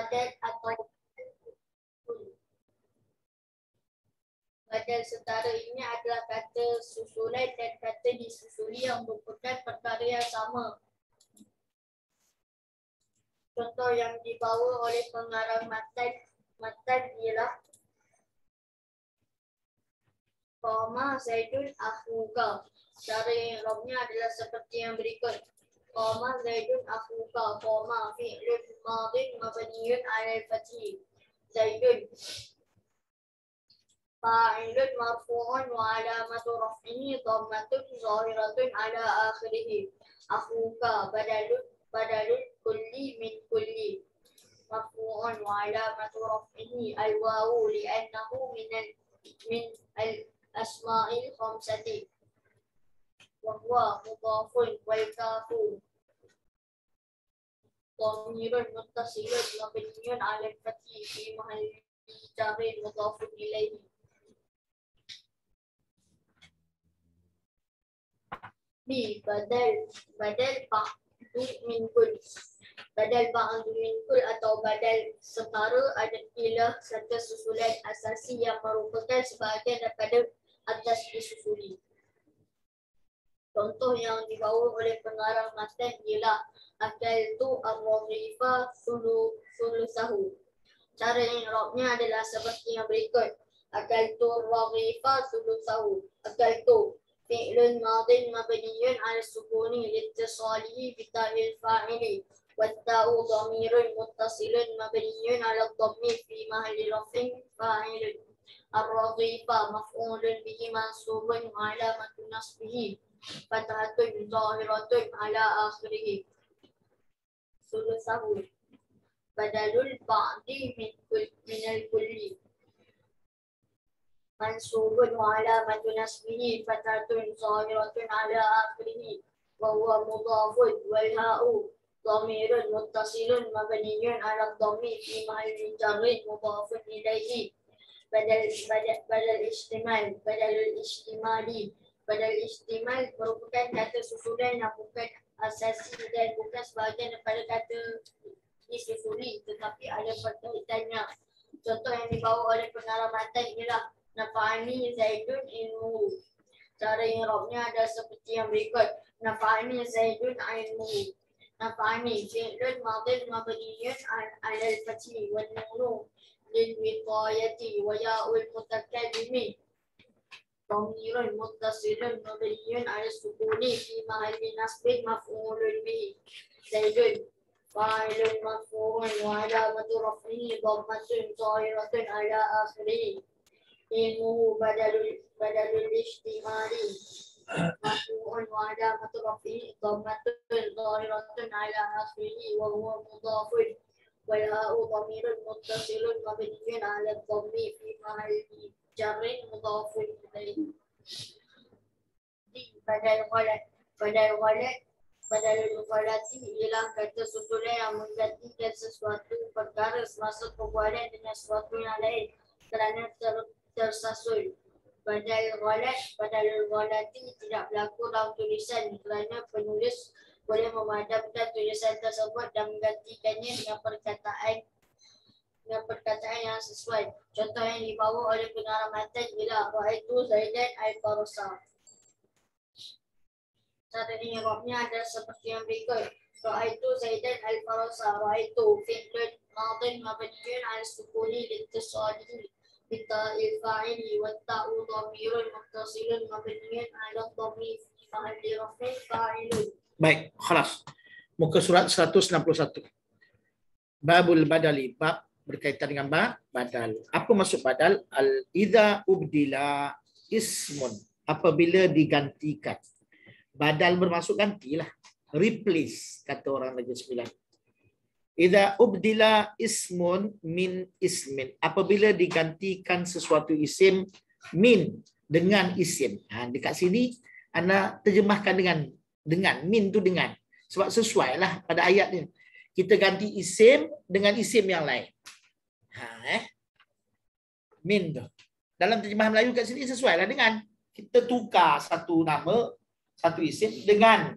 padat atau badal setara ini adalah kata susulan dan kata disusuli yang merupakan perkara yang sama. Contoh yang dibawa oleh pengarang matan ialah Qama Zaidun akhuka. Cara i'rabnya adalah seperti yang berikut. Qama Zaidun akhuka. Qama fi'lun madin mabniyun 'ala al-fathi. Zaidun fa'ilun marfu'un wa 'alamatu raf'ihi dhammatun zahiratun 'ala akhirih. Akhuka badalun kulli min kulli. Marfu'un wa 'alamatu raf'ihi al-wawu li'annahu min al-asma'il khamsati. Wa huwa mudhafun wal kafu dhamirun muttasilun mabniyun 'ala al-fathi fi mahalli jarrin mudhafun ilayhi. B. Badal ba'du min kull. Badal ba'du min kull atau badal separa adalah satu susulan asasi yang merupakan sebahagian daripada atas disusuli. Contoh yang dibawa oleh pengarang matan ialah akaltu ar-raghifa sulusahu. Cara i'rabnya adalah seperti yang berikut. Akaltu ar-raghifa sulusahu. Akaltu fi'lun madin mabniyun 'ala sukuni liittisalihi bi ta'il fa'ili watta'u dhamirun muttasilun mabniyun 'ala dhammi fi mahalli raf'in fa'ilun. Ar-raghifa maf'ulun bihi mansubun 'alamatu nasbihi fathatun zahiratun 'ala akhirih. Sulusahu badalul ba'di min al-kulli mansubun wa 'alamatu nasbihi fathatun zahiratun 'ala akhirih wa huwa mudhafun wal ha'u dhamirun muttasilun mabniyun 'ala dhammi fi mahalli jarrin mudhafun ilayhi. Badal istimal merupakan kata susulan yang bukan asasi dan bukan sebahagian daripada kata disusuli tetapi ada perkaitannya. Contoh yang dibawa oleh pengarang matan ialah nafa'ani Zaidun ilmuhu. Cara i'rabnya ada seperti yang berikut. Nafa'ani Zaidun ilmuhu. Nafa'ani fi'lun madin mabniyun 'ala al-fathi wan nunu lil wiqayati wa ya'ul mutakallimi dhamirun muttasilun mabniyun 'ala sukuni fi mahalli nasbin maf'ulun bihi. Zaidun fa'ilun marfu'un wa 'alamatu raf'ihi dhammatun zahiratun 'ala akhirih. Ilmuhu badalul istimali marfu'un wa 'alamatu raf'ihi dhammatun zahiratun 'ala akhirih wa huwa mudhafun wal ha'u dhamirun muttasilun mabniyun 'ala dhammi fi mahalli jarrin mudhafun ilayhi. Badalul ghalati ialah kata susulan yang menggantikan sesuatu perkara semasa perbualan dengan sesuatu yang lain kerana tersasul. Badalul ghalati tidak berlaku dalam tulisan kerana penulis boleh memadamkan tulisan tersebut dan menggantikannya dengan perkataan yang sesuai. Contoh yang dibawa oleh pengarang matan ialah ra'aitu Zaidan al-Farasa. Cara i'rabnya adalah seperti yang berikut. Ra'aitu Zaidan al-Farasa. Ra'aitu fi'lun madin mabniyun 'ala sukuni liittisalihi bi ta'il fa'ili watta'u dhamirun muttasilun mabniyun 'ala dhammi fi mahalli raf'in fa'ilun. Baik, khalas. Muka surat 161. Babul badali, bab berkaitan dengan badal. Apa maksud badal? Idza ubdila ismun, apabila digantikan. Badal bermaksud gantilah, replace kata orang Negeri Sembilan. Idza ubdila ismun min ismin, apabila digantikan sesuatu isim min dengan isim. Dekat sini ana terjemahkan dengan min tu dengan, sebab sesuai lah pada ayat ni. Kita ganti isim dengan isim yang lain. Min tu. Dalam terjemahan Melayu kat sini sesuai lah dengan. Kita tukar satu nama, satu isim dengan,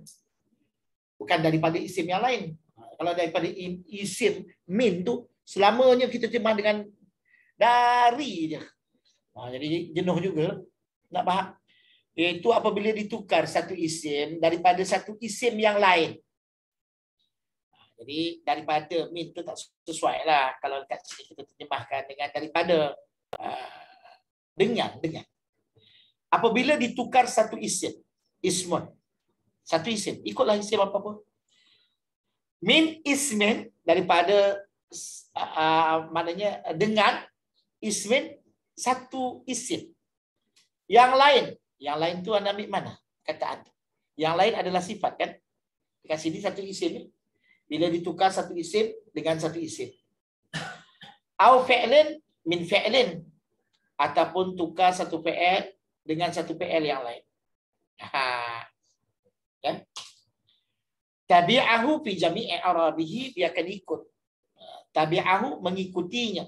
bukan daripada isim yang lain. Kalau daripada isim min tu, Selamanya kita terjemah dengan dari je. Jadi jenuh juga. Nak faham? Iaitu apabila ditukar satu isim daripada satu isim yang lain. Jadi daripada min tu tak sesuai lah. Kalau kat sini kita terjemahkan dengan daripada dengan. Apabila ditukar satu isim, ismun, satu isim, ikutlah isim apa-apa. Min ismin daripada maknanya dengan ismin satu isim. Yang lain tu anda ambil mana? Kataan. Yang lain adalah sifat kan? Dekat sini satu isim. Bila ditukar satu isim dengan satu isim. Au fi'lin min fi'lin. Ataupun tukar satu fi'il dengan satu fi'il yang lain. Kan? Tabi'ahu fi jami'i arabihi, dia akan ikut. Tabi'ahu mengikutinya.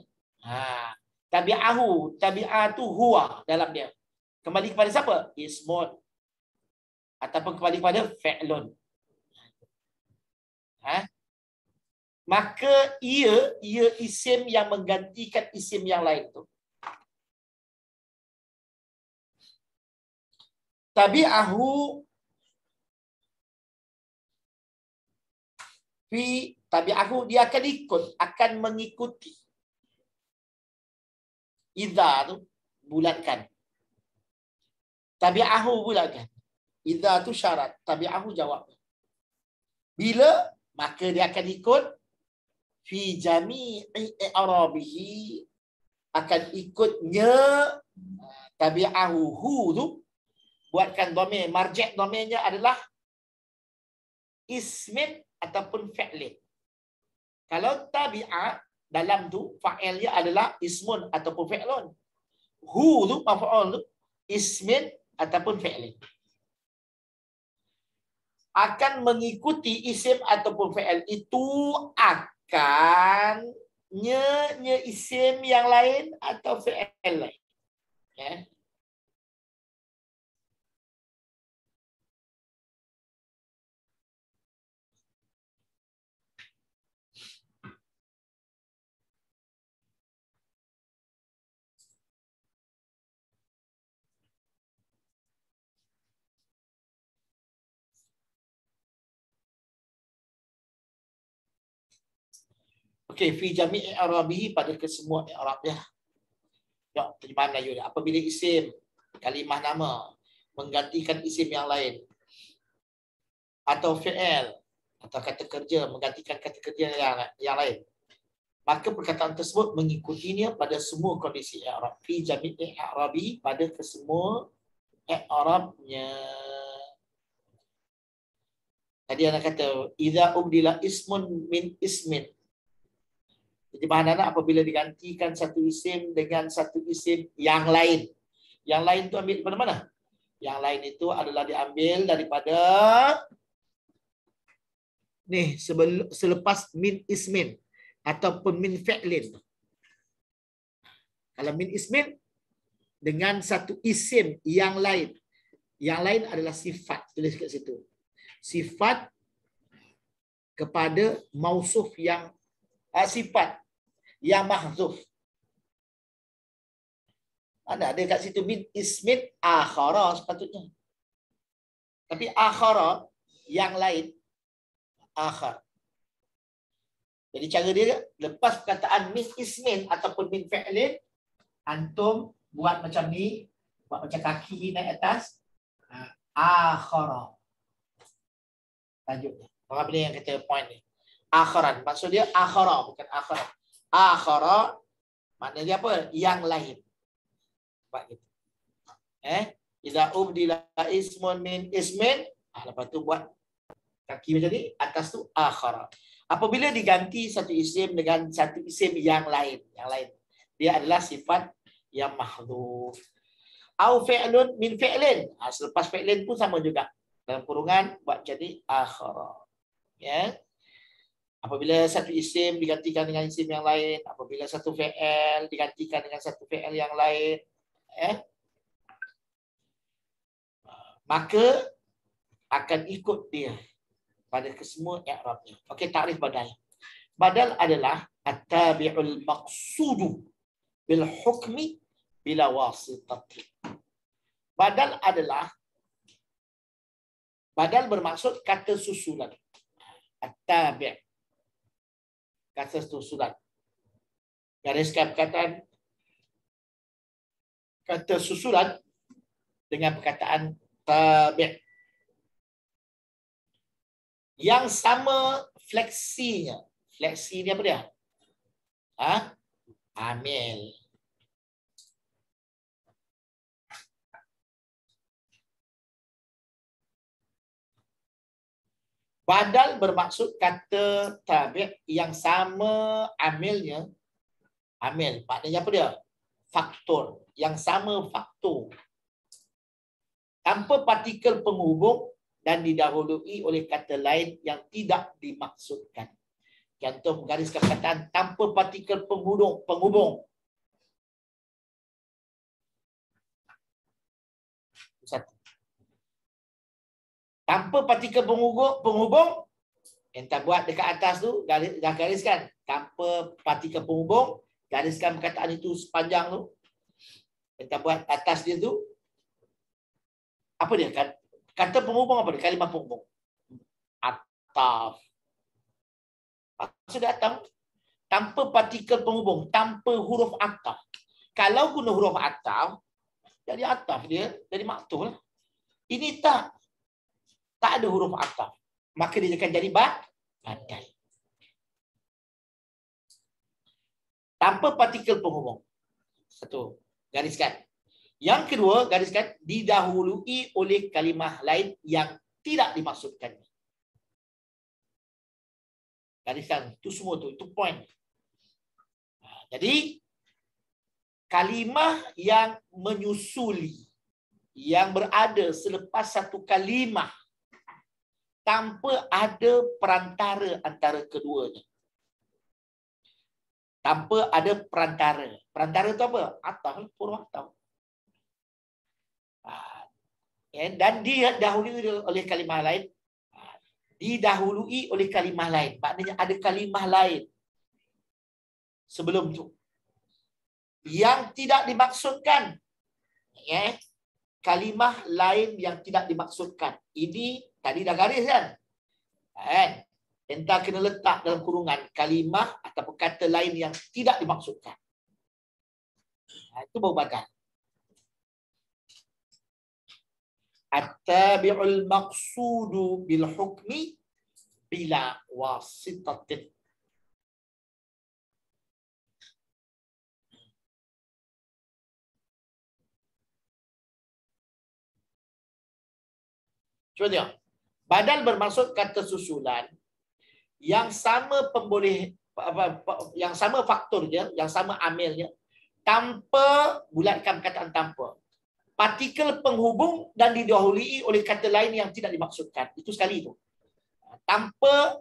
Tabi'ahu, tabi'atu huwa dalam dia. Kembali kepada siapa? Ismun. Ataupun kembali kepada fi'lun. Maka ia isim yang menggantikan isim yang lain tu. Tabi'ahu fi tabi'ahu, dia akan ikut, akan mengikuti. Idza tu bulatkan. Tabi'ahu bulatkan. Idza tu syarat, tabi'ahu jawab. Bila? Maka dia akan ikut fi jami'i i'rabihi, akan ikutnya tabi'ahu hu tu, buatkan dhamir, marji' dhamirnya adalah ismin ataupun fi'lin. Kalau tabi'a dalam tu fa'ilnya adalah ismun ataupun fi'lun. Hu tu maf'ul tu ismin ataupun fi'lin. Akan mengikuti isim ataupun fi'il itu akan nya isim yang lain atau fi'il lain. Ya. Okey, fi jami'i i'rabihi, pada kesemua i'rab dia. Ya, terjemahan Melayu dia. Apabila isim, kalimah nama menggantikan isim yang lain, atau fi'il atau kata kerja menggantikan kata kerja yang lain, maka perkataan tersebut mengikutinya pada semua kondisi i'rab. Fi jami'i i'rabihi, pada kesemua i'rabnya. Tadi anda kata idza ubdila ismun min ismin. Jadi bahan anak apabila digantikan satu isim dengan satu isim yang lain. Yang lain itu ambil daripada mana? Yang lain itu adalah diambil daripada nih selepas min ismin ataupun min fi'lin. Kalau min ismin dengan satu isim yang lain. Yang lain adalah sifat, tulis kat situ. Sifat kepada mausuf yang sifat yang mahzuf. Ada kat situ min ismin akhara sepatutnya. Tapi akhara yang lain akhar. Jadi cara dia lepas perkataan min ismin ataupun min fi'lin, antum buat macam ni, buat macam kaki naik atas, akhara. Tajuknya. Orang benda yang kata point ni. Akharan. Maksud dia akhara, bukan akharan. Akhara maknanya apa? Yang lain. Buat gitu. Idza ubdila ismun min ismin, lepas tu buat kaki macam ni, atas tu akhara. Apabila diganti satu isim dengan satu isim yang lain, dia adalah sifat yang mahdzuf. Au fi'lun min fi'lin. Selepas fi'lin pun sama juga. Dalam kurungan buat jadi akhara. Ya. Apabila satu isim digantikan dengan isim yang lain, apabila satu fi'il digantikan dengan satu fi'il yang lain, maka akan ikut dia pada kesemua i'rabnya. Okey, takrif badal. Badal adalah at-tabi'ul maqsudu bil hukmi bila wasitati. Badal adalah, badal bermaksud kata susulan. At-tabi', kata susulan. Gariskan perkataan kata susulan dengan perkataan tabi'. Yang sama fleksinya. Fleksi ni apa dia? Amil. Badal bermaksud kata tabi' yang sama amilnya. Amil, maknanya apa dia? Faktor. Yang sama faktor. Tanpa partikel penghubung dan didahului oleh kata lain yang tidak dimaksudkan. Contoh menggariskan perkataan tanpa partikel penghubung. Satu. Tanpa partikel penghubung, entah buat dekat atas tu, dah gariskan. Tanpa partikel penghubung, gariskan perkataan itu sepanjang tu. Entah buat atas dia tu. Apa dia? Kata penghubung apa dia? Kalimah penghubung. Ataf. Maksud ataf, tanpa partikel penghubung, tanpa huruf ataf. Kalau guna huruf ataf, jadi ataf dia, jadi maktuf lah. Ini tak ada huruf ataf. Maka dia akan jadi badal. Tanpa partikel penghubung. Satu, gariskan. Yang kedua, gariskan didahului oleh kalimah lain yang tidak dimaksudkan. Gariskan, itu semua tu, itu point. Jadi, kalimah yang menyusuli, yang berada selepas satu kalimah, tanpa ada perantara antara keduanya. Tanpa ada perantara. Perantara itu apa? Ataf, huruf ataf. Dan didahului oleh kalimah lain. Didahului oleh kalimah lain. Maknanya ada kalimah lain sebelum tu yang tidak dimaksudkan. Kalimah lain yang tidak dimaksudkan. Ini tadi dah garis kan? Entah kena letak dalam kurungan kalimah atau kata lain yang tidak dimaksudkan. Itu baru badal. At-tabi'ul maqsudu bil hukmi bila wasitatin. Cuba tengok. Badal bermaksud kata susulan yang sama yang sama faktornya, yang sama amilnya, tanpa bulatkan perkataan tanpa. Partikel penghubung dan didahului oleh kata lain yang tidak dimaksudkan. Itu sekali itu. Tanpa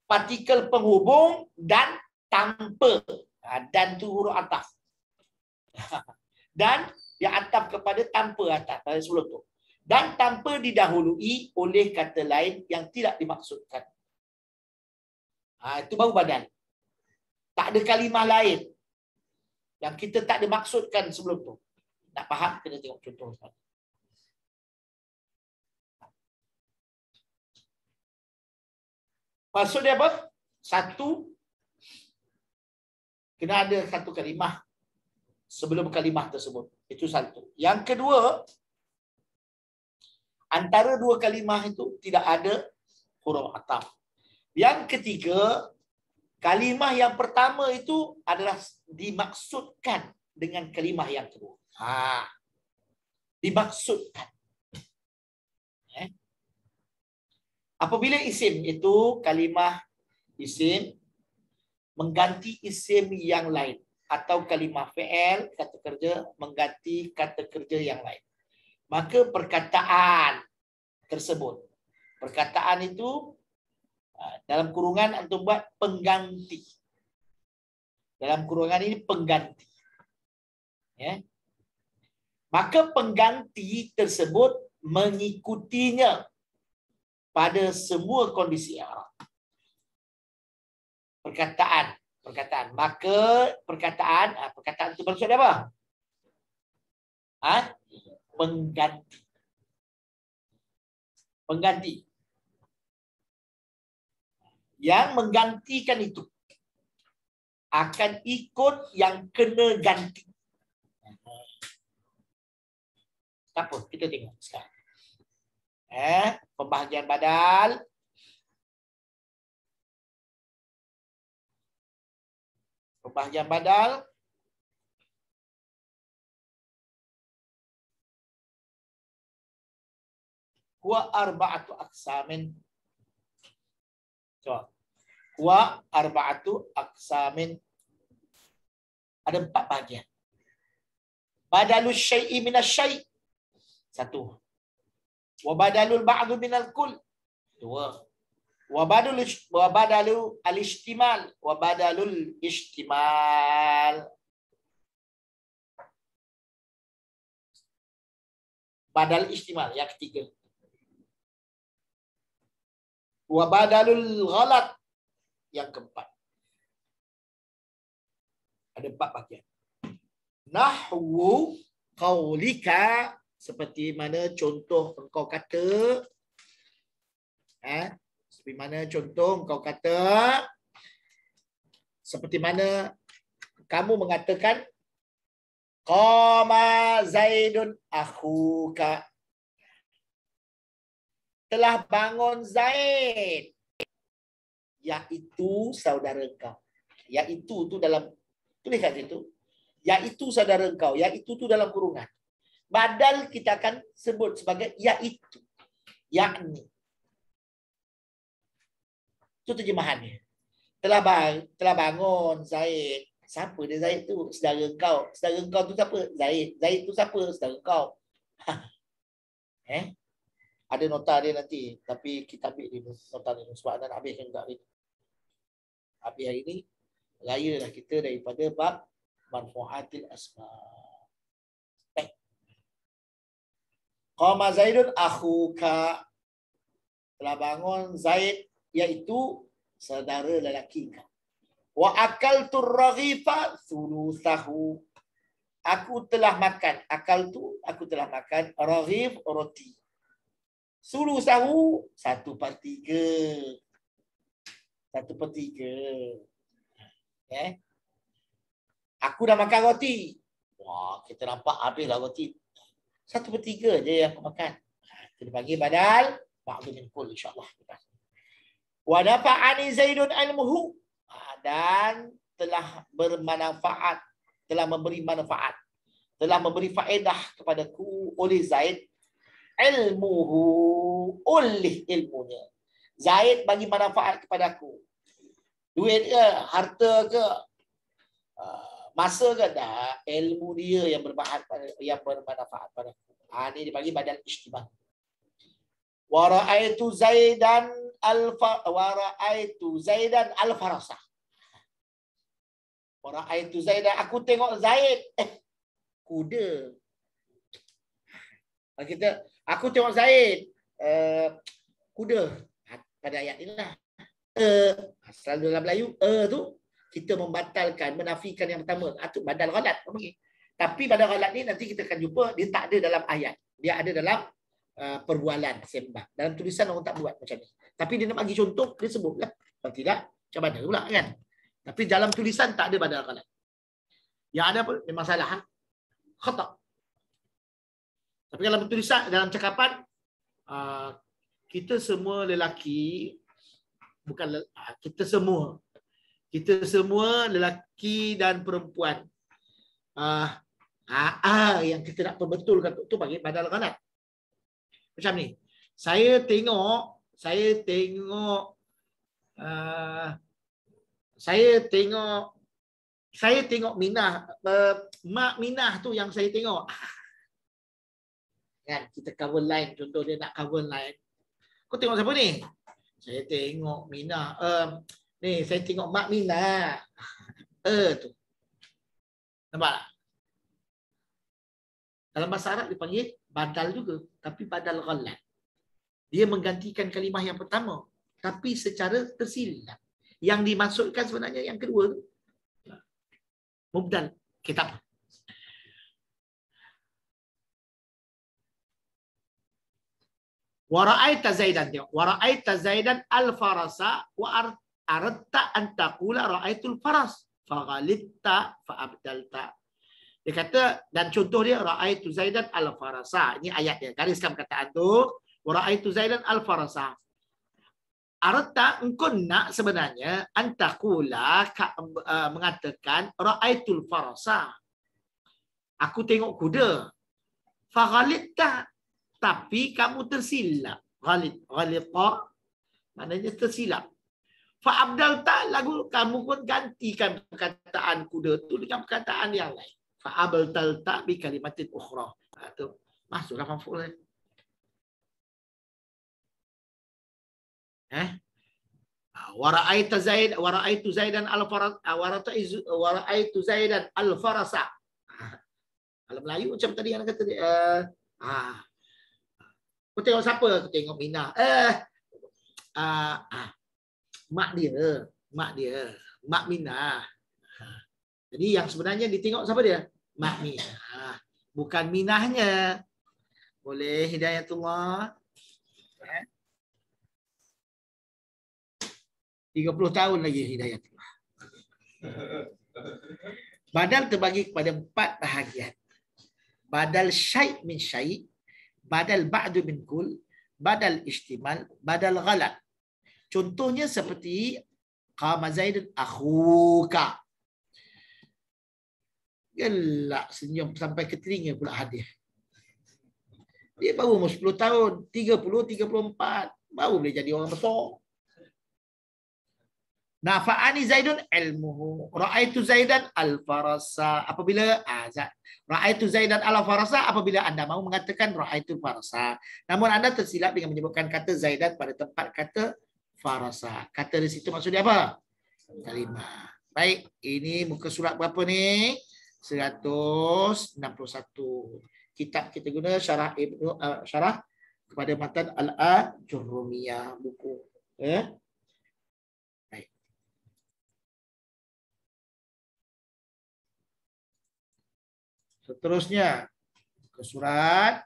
partikel penghubung dan tanpa. Dan itu huruf ataf. Dan dia ataf kepada tanpa ataf. Sebelum itu. Dan tanpa didahului oleh kata lain yang tidak dimaksudkan. Itu baru badal. Tak ada kalimah lain yang kita tak dimaksudkan sebelum itu. Tak faham, kena tengok contoh. Maksud dia apa? Satu, kena ada satu kalimah sebelum kalimah tersebut. Itu satu. Yang kedua, antara dua kalimah itu tidak ada huruf ataf. Yang ketiga, kalimah yang pertama itu adalah dimaksudkan dengan kalimah yang kedua. Dimaksudkan. Apabila isim itu kalimah isim mengganti isim yang lain atau kalimah fi'il kata kerja mengganti kata kerja yang lain, maka perkataan tersebut, perkataan itu dalam kurungan antum buat pengganti. Dalam kurungan ini pengganti. Ya. Maka pengganti tersebut mengikutinya pada semua kondisi i'rab. Perkataan Perkataan. Maka perkataan itu bermaksud apa? Mengganti. Mengganti. Yang menggantikan itu akan ikut yang kena ganti. Apa? Kita tengok sekarang. Pembahagian badal. Pembahagian badal. Huwa arba'atu aqsamin. Coba. Huwa arba'atu aqsamin. Ada 4 bahagian. Badalus syai'i minas syai'. 1. Wa badalul ba'du minal kull. 2. Wa badalu al-istimal. Wa badalul istimal. Badal istimal yang ketiga. Wa badalul ghalat yang keempat. Ada 4 bahagian. Nahwu qaulika, seperti mana contoh engkau kata. Seperti mana contoh engkau kata. Seperti mana kamu mengatakan qama Zaidun akhuka. Telah bangun Zaid, yaitu saudara engkau. Yaitu tu dalam, tulis kat situ. Yaitu saudara engkau. Yaitu tu dalam kurungan. Badal kita akan sebut sebagai yaitu. Yakni. Itu terjemahannya. Telah bangun Zaid. Siapa dia Zaid tu? Saudara engkau. Saudara engkau tu siapa? Zaid. Zaid tu siapa? Saudara engkau. Ada nota dia nanti. Tapi kita ambil dulu nota ni. Sebab nak habiskan juga ni. Habis hari ni, raya lah kita daripada bab marfu'atil asma. Qama Zaidun akhuka. Telah bangun Zaid, iaitu saudara lelaki kau. Wa akaltu raghifa thuluthahu. Aku telah makan. Aku telah makan raghif, roti. Thuluthahu 1/3. 1/3. Aku dah makan roti. Wah, kita nampak habislah roti. 1/3 je yang aku makan. Kita bagi badal ba'du min kull, insya-Allah. Wa nafa'ani Zaidun ilmuhu, dan telah bermanfaat, telah memberi manfaat, telah memberi faedah kepadaku oleh Zaid ilmuhu, oleh ilmunya. Zaid bagi manfaat kepadaku. Duit ke, harta ke, masa ke, dah ilmu dia yang bermanfaat padaku. Ini dibagi badal istimewa. Wa ra'aitu Zaidan al-farasa. Wa ra'aitu Zaidan, aku tengok Zaid kuda. Aku tengok Zaid kuda. Pada ayat inilah selalu dalam Melayu tu kita membatalkan, menafikan yang pertama. Itu badal ghalat. Tapi badal ghalat ni nanti kita akan jumpa dia tak ada dalam ayat. Dia ada dalam perbualan sembah. Dalam tulisan orang tak buat macam ni. Tapi dia nak bagi contoh, dia sebutlah. Kalau tidak, macam mana pula kan? Tapi dalam tulisan tak ada badal ghalat. Yang ada apa? Memang salah. Khata'. Tapi dalam tulisan, dalam cakapan, kita semua lelaki, bukan kita semua lelaki dan perempuan. Yang kita nak perbetulkan tu bagi badal ghalat. Macam ni. Saya tengok Minah, Mak Minah tu yang saya tengok. Kan kita cover line, contoh dia nak cover line. Kau tengok siapa ni? Saya tengok Minah. Ni saya tengok Mak Minah. Tu. Nampak tak? Dalam bahasa Arab dipanggil badal juga, tapi badal ghalat. Dia menggantikan kalimah yang pertama, tapi secara tersilap. Yang dimaksudkan sebenarnya yang kedua tu. Mubdal kitab. Wa ra'aita Zaidan, wa ra'aita Zaidan al-farasa wa aradta an taqula ra'aitul faras fa ghalitta fa abdalta. Dia kata, dan contoh dia ra'aitu Zaidan al-farasa. Ini ayat dia. Gariskan perkataan tu. Wa ra'aitu Zaidan al-farasa. Aradta, engkau nak sebenarnya an taqula mengatakan ra'aitul farasa. Aku tengok kuda. Fa ghalitta, tapi kamu tersilap. Ghalita maknanya tersilap. Fa abdalta, lagu kamu pun gantikan perkataan kuda tu dengan perkataan yang lain. Fa abdalta bi kalimatin ukhra. Tu masuklah maf'ul. Wa ra'aitu Zaidan al-farasa wa ra'aitu Zaidan al-farasa. Kalau Melayu macam tadi yang kata kau tengok siapa? Aku tengok Mina. Mak dia, Mak Mina. Jadi yang sebenarnya ditengok siapa dia? Mak Mina. Bukan Minahnya. Boleh Hidayatullah. 30 tahun lagi Hidayatullah. Badal terbagi kepada 4 bahagian. Badal syai' min syai', badal ba'du min kul, badal istimal, badal ghalat. Contohnya seperti qama Zaidun akhuka. Gelak senyum sampai ke telinga pula hadiah. Dia baru umur 10 tahun, 30, 34, baru boleh jadi orang besar. Nafa'ani Zaidun ilmuhu. Ra'aitu Zaidan al-farasa. Apabila Ra'aitu Zaidan al-farasa apabila Anda mahu mengatakan ra'aitu farasa. Namun Anda tersilap dengan menyebutkan kata Zaidan pada tempat kata farasa. Kata di situ maksudnya apa? Kalimah. Baik, ini muka surat berapa ni? 161. Kitab kita guna syarah syarah kepada matan Al-Ajurrumiyah buku. Seterusnya ke surat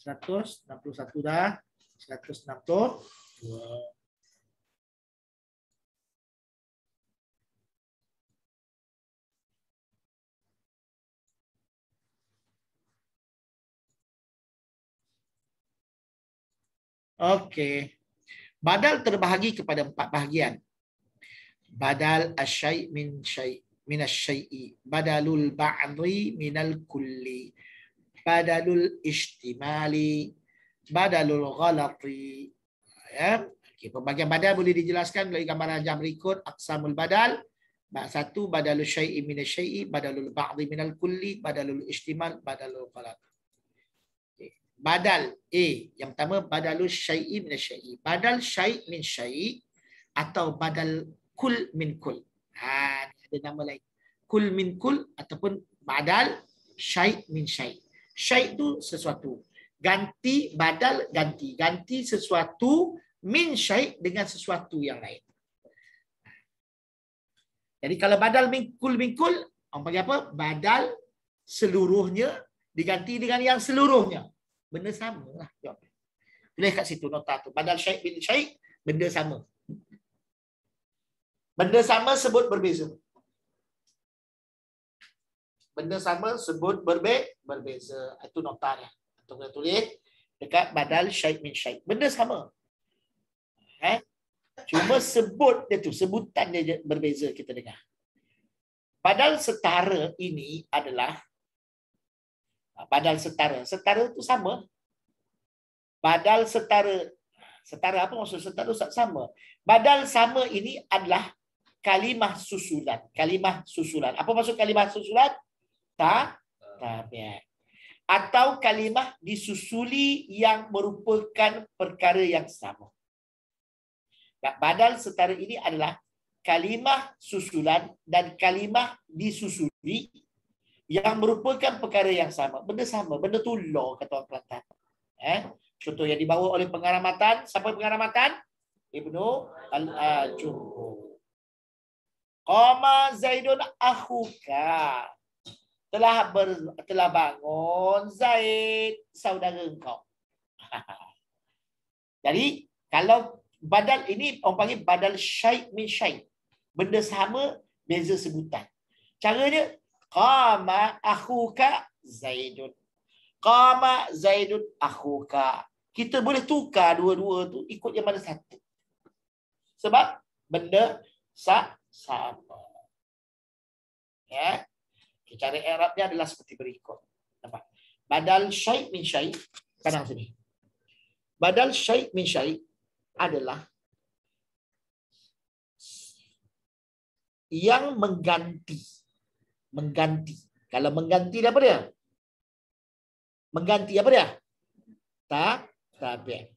(161) dah, 162. Okey. Badal terbahagi kepada 4 bahagian. Badal asyai' min syai' min asyai'i, badalul ba'dhi minal kulli, badalul istimali, badalul ghalati. Ya. Okey, pembagian badal boleh dijelaskan melalui gambaran jam berikut. Aqsamul badal. 1, badalul syai'i min asyai'i, badalul ba'dhi minal kulli, badalul istimal, badalul ghalati. Badal A, yang pertama badalul syai'i min asyai'i. Badal syai' min syai' atau badal kul min kul. Ada nama lain. Kul min kul ataupun badal syai' min syai'. Syai' itu sesuatu. Ganti, badal, ganti. Ganti sesuatu min syai' dengan sesuatu yang lain. Jadi kalau badal min kul, orang panggil apa? Badal seluruhnya diganti dengan yang seluruhnya. Benda sama lah. Tulis kat situ nota tu. Badal syai' min syai', benda sama. Benda sama sebut berbeza. Benda sama sebut berbeza. Itu nota dia. Atau kita tulis dekat badal syai' min syai'. Benda sama. Cuma sebut dia tu, sebutan dia berbeza kita dengar. Badal setara ini adalah badal setara. Setara itu sama. Badal setara. Setara apa maksud setara? Sama. Badal sama ini adalah kalimah susulan. Kalimah susulan. Apa maksud kalimah susulan? Tabiat. Atau kalimah disusuli yang merupakan perkara yang sama. Badal setara ini adalah kalimah susulan dan kalimah disusuli yang merupakan perkara yang sama. Benda sama. Benda tular kata orang Kelantan. Contoh yang dibawa oleh pengarah matan. Siapa pengarah matan? Ibnu al-Jumhur. Qama Zaidun akhuka. Telah bangun Zaid saudara engkau. Jadi kalau badal ini orang panggil badal syai' min syai'. Benda sama, beza sebutan. Caranya qama akhuka Zaidun. Qama Zaidun akhuka. Kita boleh tukar dua-dua tu ikut yang mana satu. Sebab benda sama. Ya. Cara i'rabnya adalah seperti berikut. Nampak? Badal syai' min syai'. Kadang sini. Badal syai' min syai' adalah yang mengganti. Mengganti. Kalau mengganti apa dia? Mengganti apa dia? Tabi'.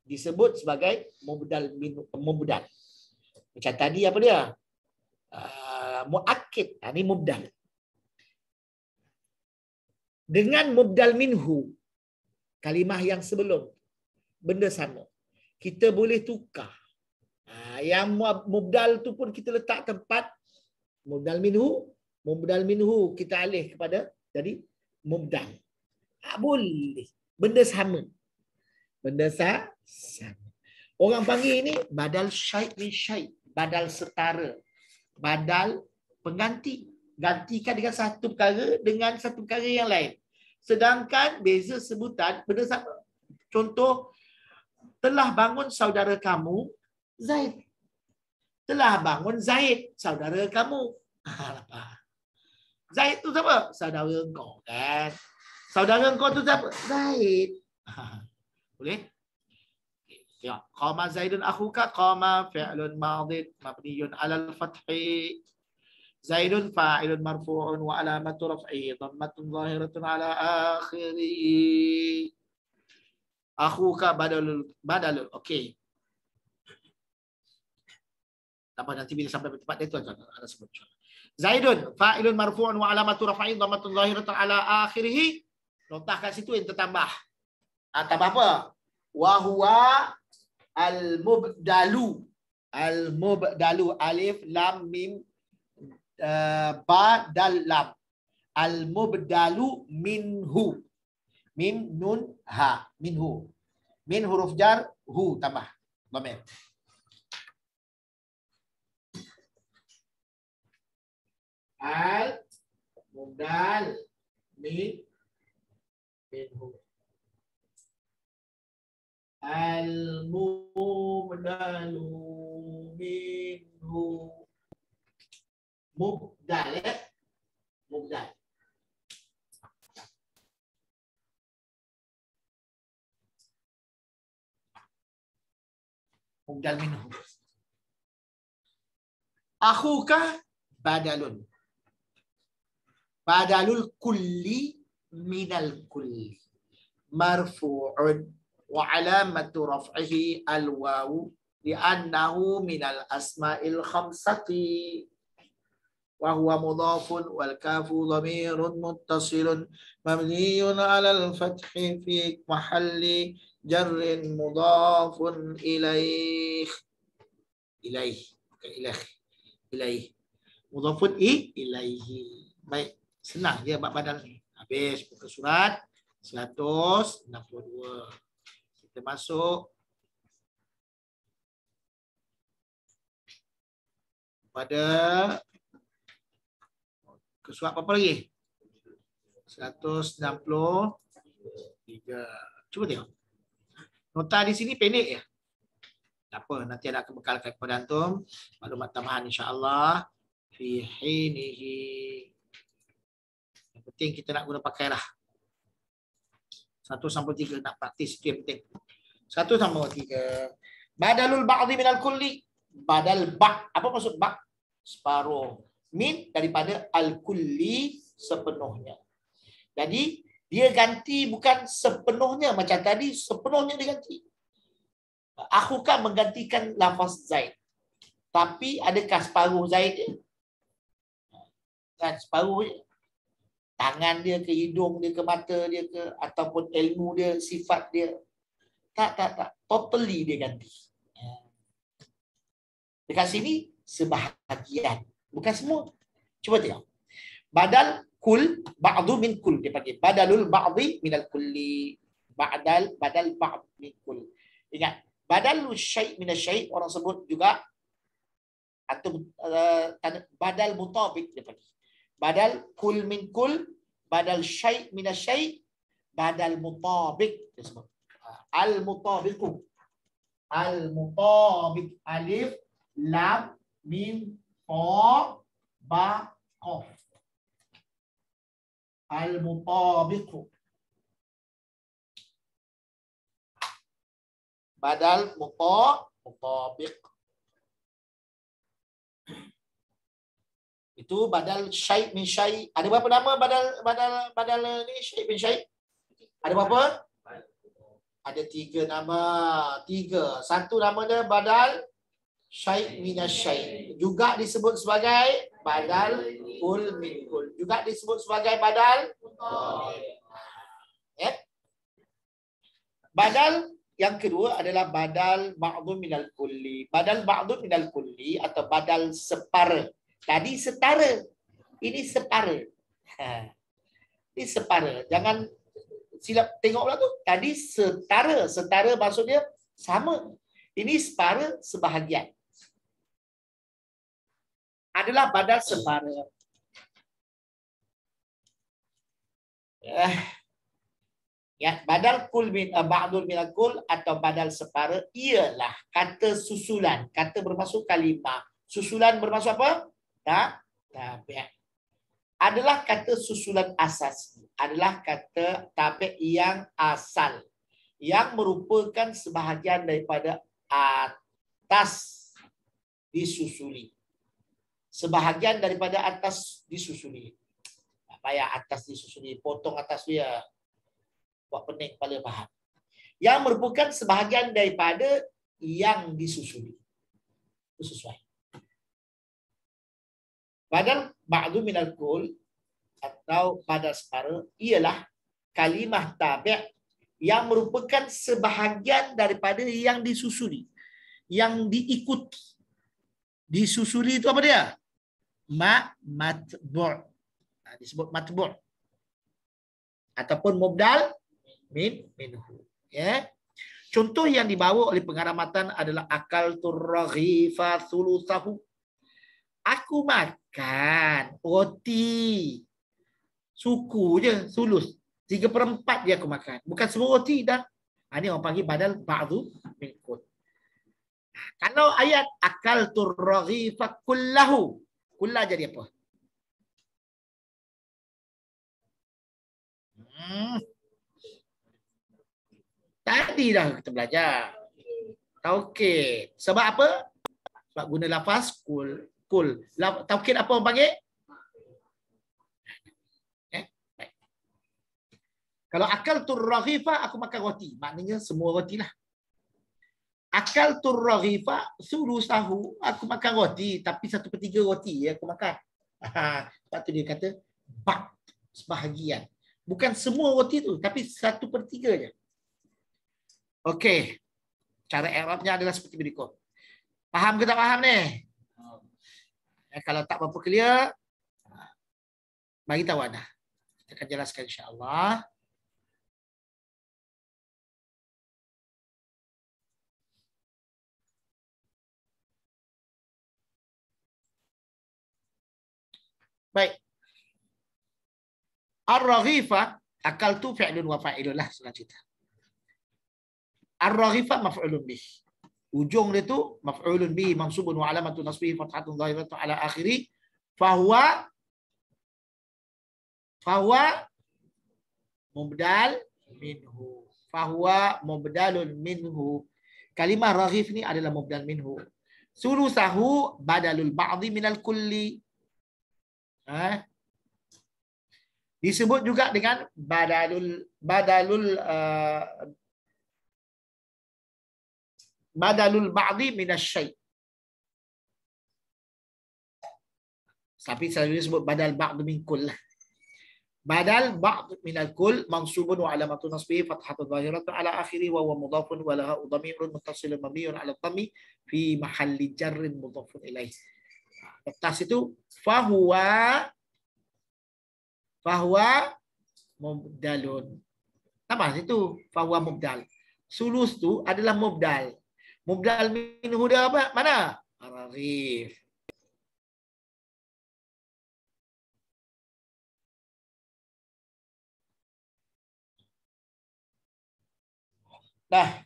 Disebut sebagai mubdal. Macam tadi apa dia? Muakkid. Ini mubdal. Dengan mubdal minhu, kalimah yang sebelum, benda sama. Kita boleh tukar. Yang mubdal tu pun kita letak tempat mubdal minhu kita alih kepada jadi mubdal. Boleh. Benda sama. Benda sama. Orang panggil ini badal syai' min syai'. Badal setara. Badal pengganti. Gantikan dengan satu perkara dengan satu perkara yang lain. Sedangkan beza sebutan benda sama. Contoh, telah bangun saudara kamu Zaid. Telah bangun Zaid, saudara kamu. Zaid tu siapa? Saudara engkau kan. Saudara engkau tu siapa? Zaid. Boleh? Ya, qama Zaidun akhuka, qama fi'lun madin mabniyun 'alal fathi. Zaidun fa'ilun marfu'un wa alamatu raf'ihi dhammatun zahiratun 'ala akhirih. Akhuka badalul. Okey. Apa nanti bila sampai tempat dia tu ada sebut. Zaidun fa'ilun marfu'un wa alamatu raf'ihi dhammatun zahiratun 'ala akhirih. Notah kat situ yang tertambah. Tambah apa? Wa huwa al-mubdalu. Al-mubdalu alif lam mim ba dal lam. Al-mubdalu minhu. Mim nun ha. Minhu. Min huruf jar hu tambah dhamir. Al-mubdal minhu. Al-mubdalu minhu. Mubdal ya. Mubdal. Mubdal minhu. Akhuka badalun. Badalul kulli minal kulli. Marfu'un wa alamatu raf'ihi al-wawu li'annahu minal asma'il khamsati. وهو مضاف والكاف ضمير متصل مبني على الفتح في محل جر مضاف إليه مضاف إليه. Baik, senang dia bab badal ni. Habis buka surat 162. Kita masuk pada surat apa lagi? 163. Cuba tengok. Nota di sini pendek ya. Tak apa, nanti ada akan bekalkan kepada antum maklumat tambahan insya-Allah fi hinihi. Yang penting kita nak guna pakai lah. 1 sampai 3 nak praktis itu yang penting. 1 sampai 3. Badalul ba'dhi minal kulli. Badal ba'. Apa maksud ba'? Separuh. Min daripada al-kulli sepenuhnya. Jadi dia ganti bukan sepenuhnya macam tadi, sepenuhnya diganti. Akhuka menggantikan lafaz Zaid. Tapi adakah separuh Zaid dia? Kan separuh je. Tangan dia ke hidung dia ke mata dia ke ataupun ilmu dia, sifat dia. Tak. Totally dia ganti. Dekat sini sebahagian, bukan semua. Cuba tengok. Badal kul, ba'du min kul dia panggil. Badalul ba'di minal kulli. Badal ba'd min kul. Ingat, badalul syai' minal syai' orang sebut juga atau badal mutabik dia panggil. Badal kul min kul, badal syai' minal syai', badal mutabik dia sebut. Al-mutabiqu. Al-mutabik, alif lam mim ta ba qaf. Al-mutabiqu. Badal mutabiq. Itu badal syai' min syai'. Ada berapa nama badal ni syai' min syai'? Ada berapa? Ada 3 nama. 3. Satu nama dia badal syai' min syai'. Juga disebut sebagai badal kul min kul. Juga disebut sebagai badal badal yang kedua adalah badal ba'dun minal kulli. Badal ba'dun minal kulli atau badal separa. Tadi setara. Ini separa. Ini separa. Jangan silap tengok pula tu. Tadi setara. Setara maksudnya sama. Ini separa sebahagian. Adalah badal separa. Ya, badal kul min ba'dul minal kul atau badal separa ialah kata susulan. Kata bermaksud kalimah. Susulan bermaksud apa? Tabi'. Adalah kata susulan asas. Adalah kata tabi' yang asal. Yang merupakan sebahagian daripada atas disusuli. Sebahagian daripada atas disusuli. Tak payah atas disusuli. Potong atas dia. Buat pening kepala faham. Yang merupakan sebahagian daripada yang disusuli. Itu sesuai. Badal ba'du minal kul atau badal separa ialah kalimah tabi' yang merupakan sebahagian daripada yang disusuli. Yang diikuti. Disusuli itu apa dia? Matbu'. Disebut matbu'. Ataupun mubdal minhu. Ya. Contoh yang dibawa oleh pengarang matan adalah akal turraghifa thuluthahu. Aku makan roti. Suku je, sulus. 3/4 dia aku makan. Bukan semua roti dah. Ini orang panggil badal ba'du min kul. Kalau ayat akal turraghifa kullahu. Kullah jadi apa? Tadi dah kita belajar. Taukid. Sebab apa? Sebab guna lafaz kul. Kul. Taukid apa orang panggil? Baik. Kalau akal turraghifa, aku makan roti. Maknanya semua roti lah. Akal turraghifa, sulusahu, aku makan roti. Tapi 1/3 roti aku makan. Sebab tu dia kata, bak, sebahagian. Bukan semua roti tu, tapi 1/3 je. Okey. Cara i'rabnya adalah seperti berikut. Faham ke tak faham ni? Kalau tak berapa clear, bagi tahu anda. Kita akan jelaskan insya-Allah. Baik. Ar-raghifa, akaltu fi'lun wa fa'ilun lah selanjutnya. Ar-raghifa maf'ulun bih. Ujung dia tu maf'ulun bih mansubun wa alamatun nasbihi fathatun dhahiratun ala akhiri fahuwa mubdal minhu. Fahuwa mubdalun minhu. Kalimah raghif ni adalah mubdal minhu. Sulusahu badalul ba'dhi minal kulli. Disebut juga dengan badalul ba'dhi minasyai'. Tapi selalu disebut badal ba'd min kull. Badal ba'd min al-kull mansubun wa alamatu nasbihi fathatun zahiratun ala akhiri wa huwa mudhafun wa laha dhamirun muttasilun mabniun ala dhammi fi mahalli jarrin mudhafun ilaih. Atas itu fahuwa mubdalun. Sama itu fahuwa mubdal. Sulus tu adalah mubdal. Mubdal minhu dia apa? Mana? Arif. Dah.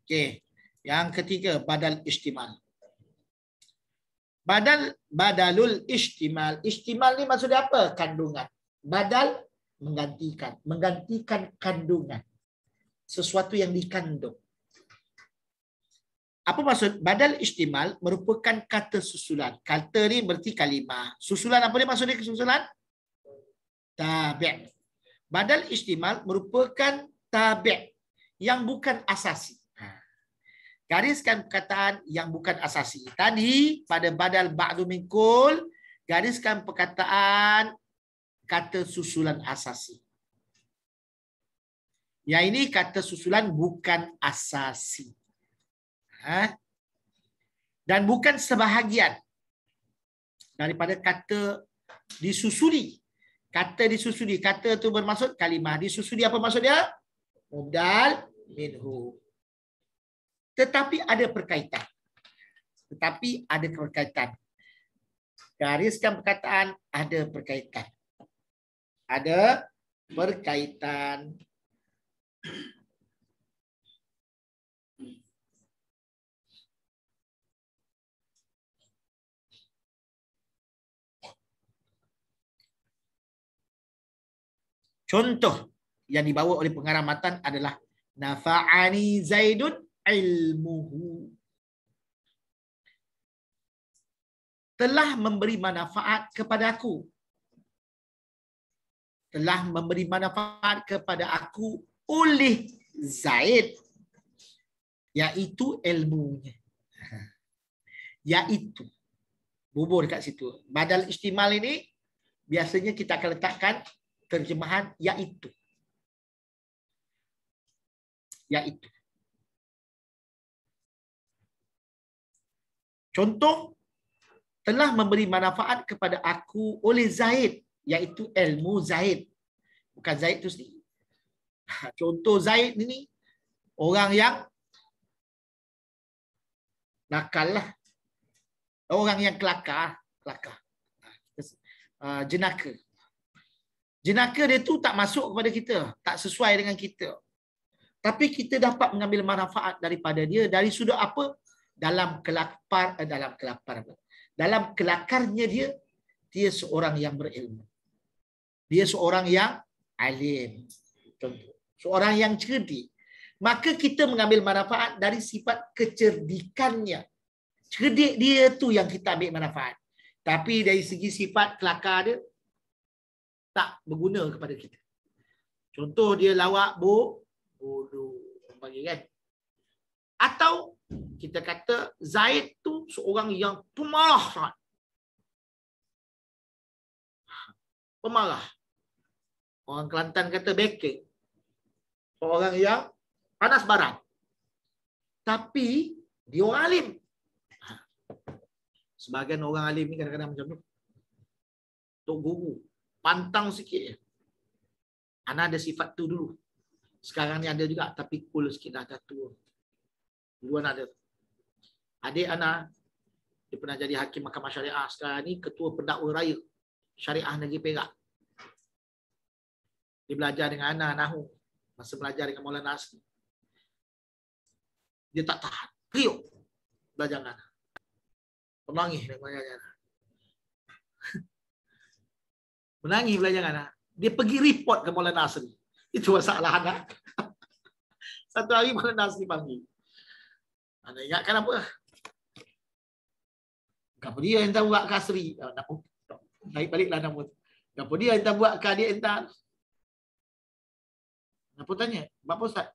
Okey. Yang ketiga, badal istimal. Badalul istimal. Istimal ni maksudnya apa? Kandungan. Badal menggantikan. Menggantikan kandungan. Sesuatu yang dikandung. Apa maksud? Badal istimal merupakan kata susulan. Kata ni berarti kalimah. Susulan apa dia maksudnya susulan? Tabi'. Badal istimal merupakan tabi' yang bukan asasi. Gariskan perkataan yang bukan asasi. Tadi pada badal ba'du min kull, gariskan perkataan kata susulan asasi. Yang ini kata susulan bukan asasi. Dan bukan sebahagian daripada kata disusuli. Kata disusuli. Kata itu bermaksud kalimah. Disusuli apa maksudnya? Mubdal minhu. Tetapi ada perkaitan. Gariskan perkataan ada perkaitan. Ada perkaitan. Contoh yang dibawa oleh pengarang matan adalah nafa'ani Zaidun ilmuhu. Telah memberi manfaat kepada aku. Telah memberi manfaat kepada aku oleh Zaid. Iaitu ilmunya. Iaitu. Bubur dekat situ. Badal istimal ini biasanya kita akan letakkan terjemahan iaitu. Iaitu. Contoh, telah memberi manfaat kepada aku oleh Zaid, iaitu ilmu Zaid. Bukan Zaid itu sendiri. Contoh Zaid ini orang yang nakal lah. Orang yang kelakar. Jenaka. Jenaka dia tu tak masuk kepada kita. Tak sesuai dengan kita. Tapi kita dapat mengambil manfaat daripada dia dari sudut apa? Dalam kelakarnya dia seorang yang berilmu. Dia seorang yang alim. Contoh. Seorang yang cerdik. Maka kita mengambil manfaat dari sifat kecerdikannya. Cerdik dia tu yang kita ambil manfaat. Tapi dari segi sifat kelakar dia, tak berguna kepada kita. Contoh dia lawak bodoh. Bagi kan? Atau kita kata Zaid tu seorang yang pemarah sangat. Pemarah. Orang Kelantan kata backing. Seorang yang panas barat. Tapi dia orang alim. Sebahagian orang alim ni kadang-kadang macam tu. Tok guru. Pantang sikit. Ana ada sifat tu dulu. Sekarang ni ada juga. Tapi cool sikit dah tua. Dulu anak ada. Adik anak. Dia pernah jadi hakim mahkamah syariah. Sekarang ni ketua pendakwa raya. Syariah Negeri Perak. Dia belajar dengan anak Nahu. Masa belajar dengan Maulana Asli. Dia tak tahan. Riuk. Belajar dengan anak. Menangis dengan belajar anak. Menangis belajar anak. Dia pergi report ke Maulana Asli. Itu masalah anak. Satu hari Maulana Asli panggil. Anda ingatkan apa? Kenapa dia yang buat ke Asri? Naik baliklah nama. Kenapa dia yang buat ke adik entah? Kenapa tanya? Bapa Ustaz?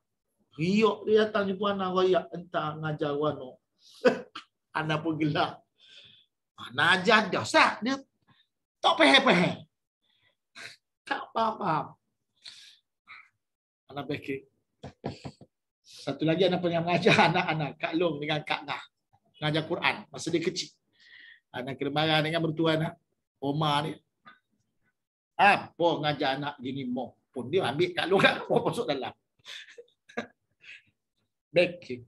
Riok dia datang jumpa anak royak entah ngajar wano. Anak pun gelak. Anak ajar dah sah. Dia tak faham. Tak faham. Anak fikir. Satu lagi anak pernah mengajar anak-anak Kak Long dengan Kak Nah. Mengajar Quran masa dia kecil. Anak kena marah dengan mertua anak. Omar ni. Apa ngajar anak gini mau. Pun dia ambil Kak Long kat mau masuk dalam. Baik.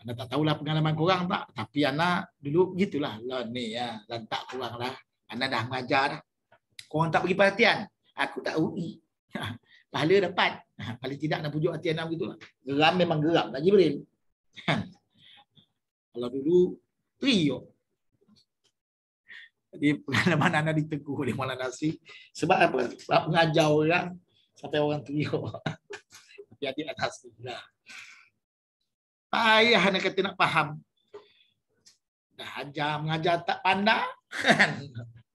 Anak tak tahulah pengalaman korang tak. Tapi anak dulu gitulah. Lah ni ya. Lantak korang lah. Anak dah mengajar dah. Korang tak bagi perhatian. Aku tak UI. Pahala dapat. Paling tidak nak pujuk hati anak begitu lah. Geram memang geram. Tak Jibril. Kalau dulu trio. Jadi pengalaman anak ditegur oleh Maulana Nasri. Sebab apa? Sebab mengajar orang sampai orang trio. Tapi adik atas lah. Payah anak kata nak faham. Dah ajar mengajar tak pandai.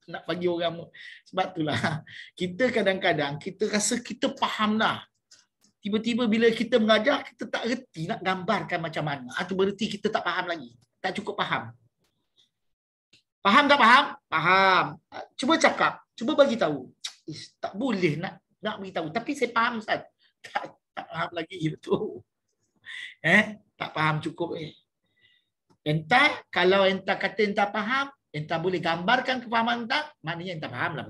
Nak bagi orang. Sebab itulah kita kadang-kadang kita rasa kita faham dah. Tiba-tiba bila kita mengajar kita tak reti nak gambarkan macam mana. Itu berarti kita tak faham lagi. Tak cukup faham. Faham tak faham? Faham. Cuba cakap, cuba bagi tahu. Tak boleh nak bagi tahu. Tapi saya faham Ustaz. Tak faham lagi betul. Tak faham cukup Entah kalau entah kata entah faham, entah boleh gambarkan kefahaman entah, maknanya entah faham lah.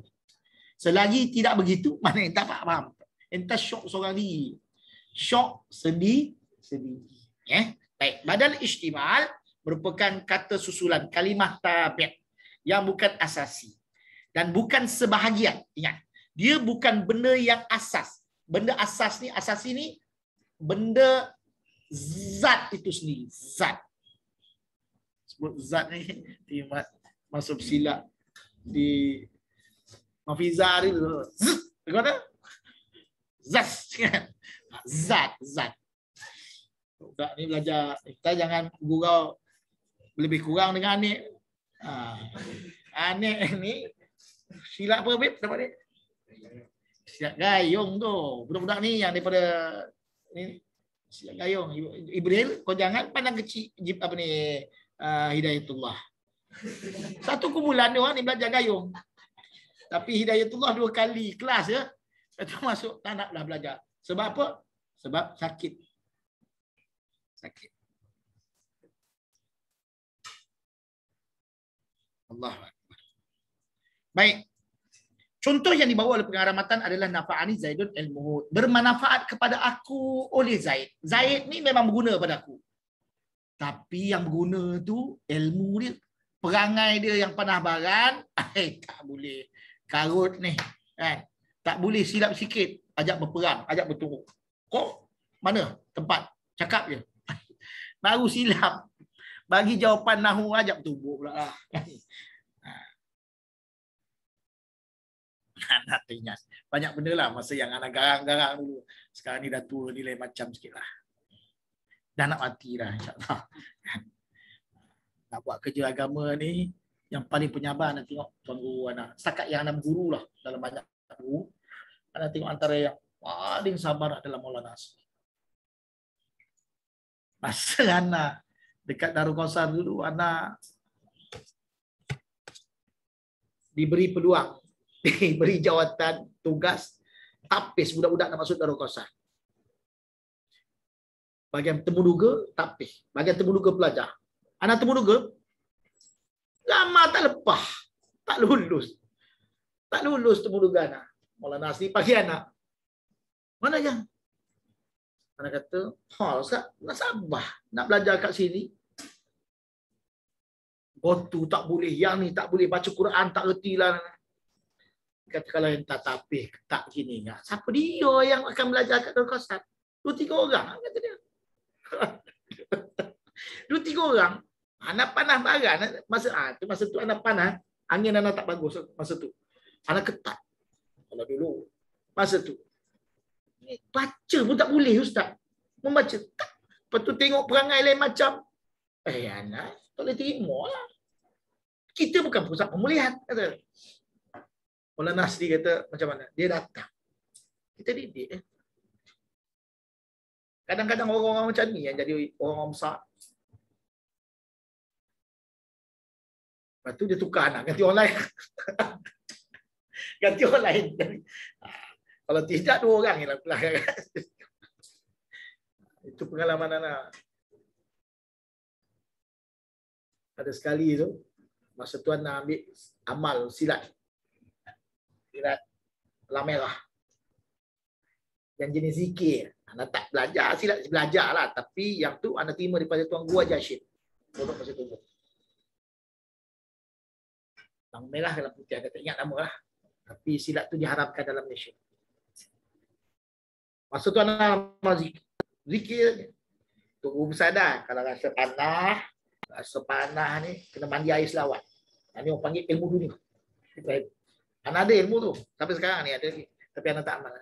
Selagi tidak begitu, maknanya entah faham. Entah syok seorang diri. Syok sendiri. Baik, badal istimal merupakan kata susulan kalimah tabi' yang bukan asasi dan bukan sebahagian. Ingat, dia bukan benda yang asas. Benda asas ni, asasi ni benda zat itu sendiri. Zat. Sebut zat ni masuk silap di Mafizar itu. Kata zat. Budak ni belajar. Kita jangan gurau lebih kurang dengan Anik. Anik ni silap apa Beb? Dapat dia? Silap gayung tu. Budak-budak ni yang daripada ni silap gayung. Ibrahim, kau jangan pandang kecil apa ni Hidayatullah. Satu kumpulan dia orang ni belajar gayung. Tapi Hidayatullah 2 kali kelas ya. Lepas masuk tak naklah belajar. Sebab apa? Sebab sakit. Allah. Baik. Contoh yang dibawa oleh pengarang matan adalah nafa'ani Zaidun ilmuhu. Bermanfaat kepada aku oleh Zaid. Zaid ni memang berguna pada aku. Tapi yang berguna tu ilmu dia, perangai dia yang panah baran, tak boleh. Karut ni, kan? Tak boleh silap sikit, ajak berperang, ajak berturut. Kok mana tempat? Cakap je. Baru silap. Bagi jawapan nahu ajak bertubuh pula. Anak teringat. Banyak benda lah masa yang anak garang-garang dulu. Sekarang ni dah tua, nilai macam sikit lah. Dah nak mati dah insyaAllah. Nak buat kerja agama ni, yang paling penyabar nak tengok tuan guru anak. Setakat yang anak guru lah dalam banyak guru. Anak tengok antara yang paling sabar adalah Maulana Nasri. Masa anak dekat Darul Kausar dulu, anak diberi peluang, diberi jawatan, tugas, tapis budak-budak nak masuk Darul Kausar. Bagian temuduga, tapis. Bagian temuduga pelajar. Anak temuduga, lama tak lepas. Tak lulus. Tak lulus temuduga anak. Maulana Nasri pagi anak. Mana yang? Anak kata, Ustaz, nak sabar. Nak belajar kat sini. Gotu tak boleh. Yang ni tak boleh. Baca Quran tak reti lah. Kata kalau yang tak tapis, tak gini. Siapa dia yang akan belajar kat Darul Kausar? 2-3 orang. Kata dia. 2-3 orang. Anak panah baran. Masa tu anak panah. Angin anak tak bagus masa tu. Anak ketat. Kalau dulu. Masa tu. Baca pun tak boleh Ustaz. Membaca. Tak. Lepas tu tengok perangai lain macam. Anak. Tak boleh terima lah. Kita bukan pusat pemulihan. Kata. Maulana Nasri kata macam mana? Dia datang. Kita didik. Kadang-kadang orang-orang macam ni yang jadi orang besar. Lepas tu dia tukar anak, ganti orang lain. Ganti orang lain. Kalau tidak, 2 orang yang pelanggan. Itu pengalaman anak. Ada sekali tu, masa tuan nak ambil amal silat. Silat lam merah. Yang jenis zikir. Anak tak belajar silat, belajar lah. Tapi yang tu anak terima daripada tuan Gua Jashid. Untuk masa tu. Lam merah dalam putih, ada tak ingat nama lah. Tapi silat tu diharamkan dalam Malaysia. Masa tu anak amal zikir. Tu besar dah. Kalau rasa panah ni, kena mandi air selawat. Ini orang panggil ilmu dunia. Anak ada ilmu tu. Sampai sekarang ni ada. Tapi anak tak amal.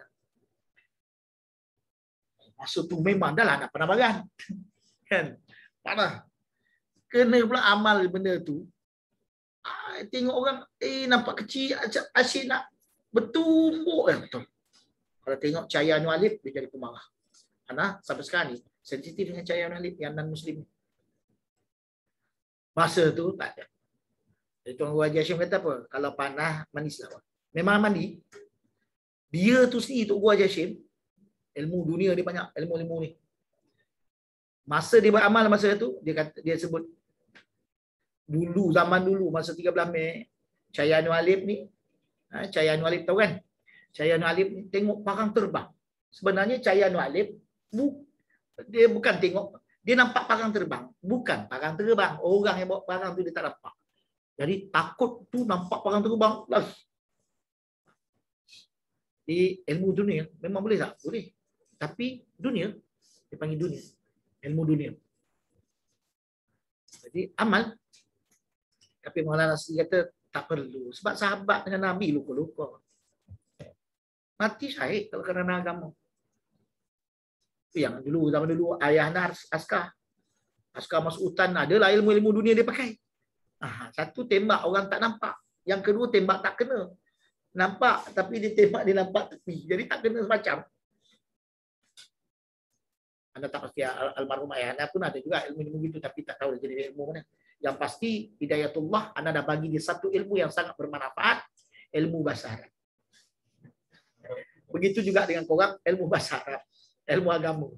Masa tu memang dah lah nak pernah bagan. Kan? Panah. Kena pula amal benda tu. Tengok orang, nampak kecil, asyik nak bertumbuk. Betul. Kalau tengok cahaya Anu Alif, dia jadi pemarah. Anak sampai sekarang ni, sensitif dengan cahaya Anu Alif yang non-Muslim. Masa tu tak ada. Jadi Tuan Guru Haji Hashim kata apa? Kalau panah, mandi selawat. Memang mandi. Dia tu sendiri, Tuan Guru Haji Hashim, ilmu dunia dia banyak, ilmu-ilmu ni. Masa dia beramal masa tu, dia sebut, dulu, zaman dulu, masa 13 Mei, cahaya Anu Alif ni, cahaya Anu Alif tahu kan? Cahaya Anu Alif ni, tengok parang terbang. Sebenarnya cahaya Anu Alif, dia bukan tengok, dia nampak parang terbang. Bukan parang terbang. Orang yang bawa parang tu dia tak nampak. Jadi takut tu nampak parang terbang. Di ilmu dunia, memang boleh tak? Boleh. Tapi dunia, dia panggil dunia. Ilmu dunia. Jadi amal. Tapi Maulana Nasri kata tak perlu. Sebab sahabat dengan Nabi lupa-lupa. Mati syahid kalau kerana agama. Yang dulu, zaman dulu, ayah Nars, askar. Askar masuk hutan, adalah ilmu-ilmu dunia dia pakai. Satu tembak orang tak nampak. Yang kedua tembak tak kena. Nampak, tapi dia tembak dia nampak tepi. Jadi tak kena semacam. Anda tak pasti almarhum ayah anda pun ada juga ilmu-ilmu gitu, tapi tak tahu dia jadi ilmu mana. Yang pasti hidayatullah, anda dah bagi dia satu ilmu yang sangat bermanfaat, ilmu bahasa Arab. Begitu juga dengan korang, ilmu bahasa Arab, ilmu agama.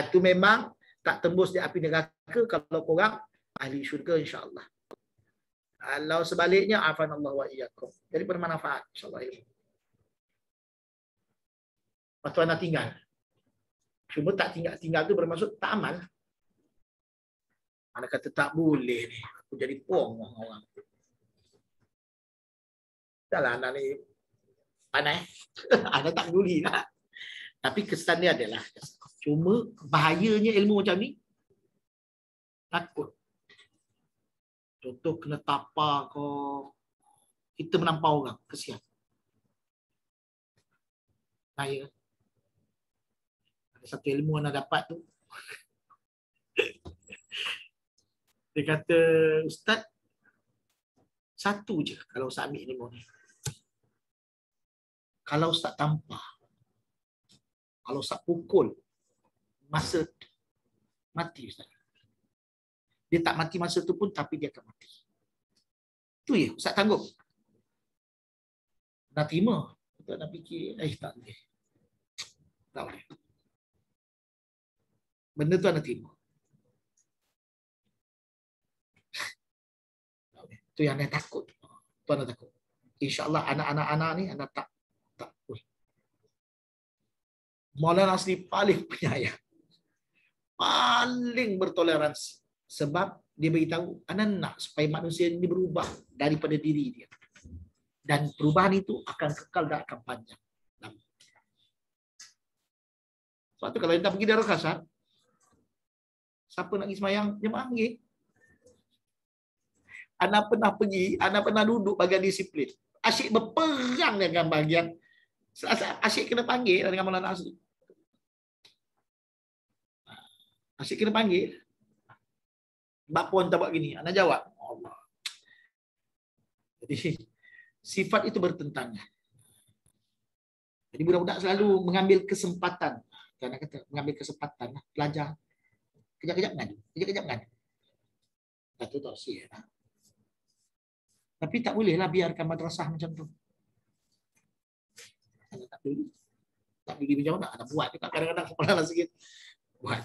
Itu memang tak tembus di api neraka kalau korang ahli syurga insya-Allah. Kalau sebaliknya, afanallahu wa iyyakum. Jadi bermanfaat insya-Allah ilmu. Waktu anda tinggal. Cuma tak tinggal tu bermaksud tak amal. Anak kata tak boleh ni. Aku jadi pong orang. Dah lah anak ni pandai. Anak tak peduli lah. Tapi kesan dia adalah cuma bahayanya ilmu macam ni. Takut. Contoh kena tapar ke. Kita menampau orang. Kesian. Bahaya. Ada satu ilmu yang dapat tu. Dia kata, Ustaz, satu je kalau Ustaz ambil ilmu ni. Kalau Ustaz tampar, kalau Ustaz pukul, masa mati Ustaz. Dia tak mati masa tu pun, tapi dia akan mati. Itu ya, Ustaz tanggup. Nak terima. Ustaz nak fikir, tak boleh. Tak boleh. Benda tu nak terima. Itu yang anda takut. Itu anda takut. InsyaAllah anak-anak ni anda tak. Maulana Nasri paling penyayang. Paling bertoleransi. Sebab dia beritahu, anda nak supaya manusia ini berubah daripada diri dia. Dan perubahan itu akan kekal dan akan panjang. Sebab tu kalau kita pergi Darul Kasar, siapa nak pergi semayang, dia panggil. Anak pernah pergi, anak pernah duduk bagian disiplin. Asyik berperang dengan bagian. Asyik kena panggil dengan Maulana Nasri. Asyik kena panggil. Bak puan tak buat gini. Anak jawab. Allah. Jadi sifat itu bertentangan. Jadi budak-budak selalu mengambil kesempatan. Kerana kata mengambil kesempatan lah. Belajar. Kejap-kejap ngadu. Kejap-kejap ngadu. Kata tak siap. Tapi tak bolehlah biarkan madrasah macam tu. Tak boleh. Tak boleh macam mana. Nak buat juga kadang-kadang kepala sikit. Buat.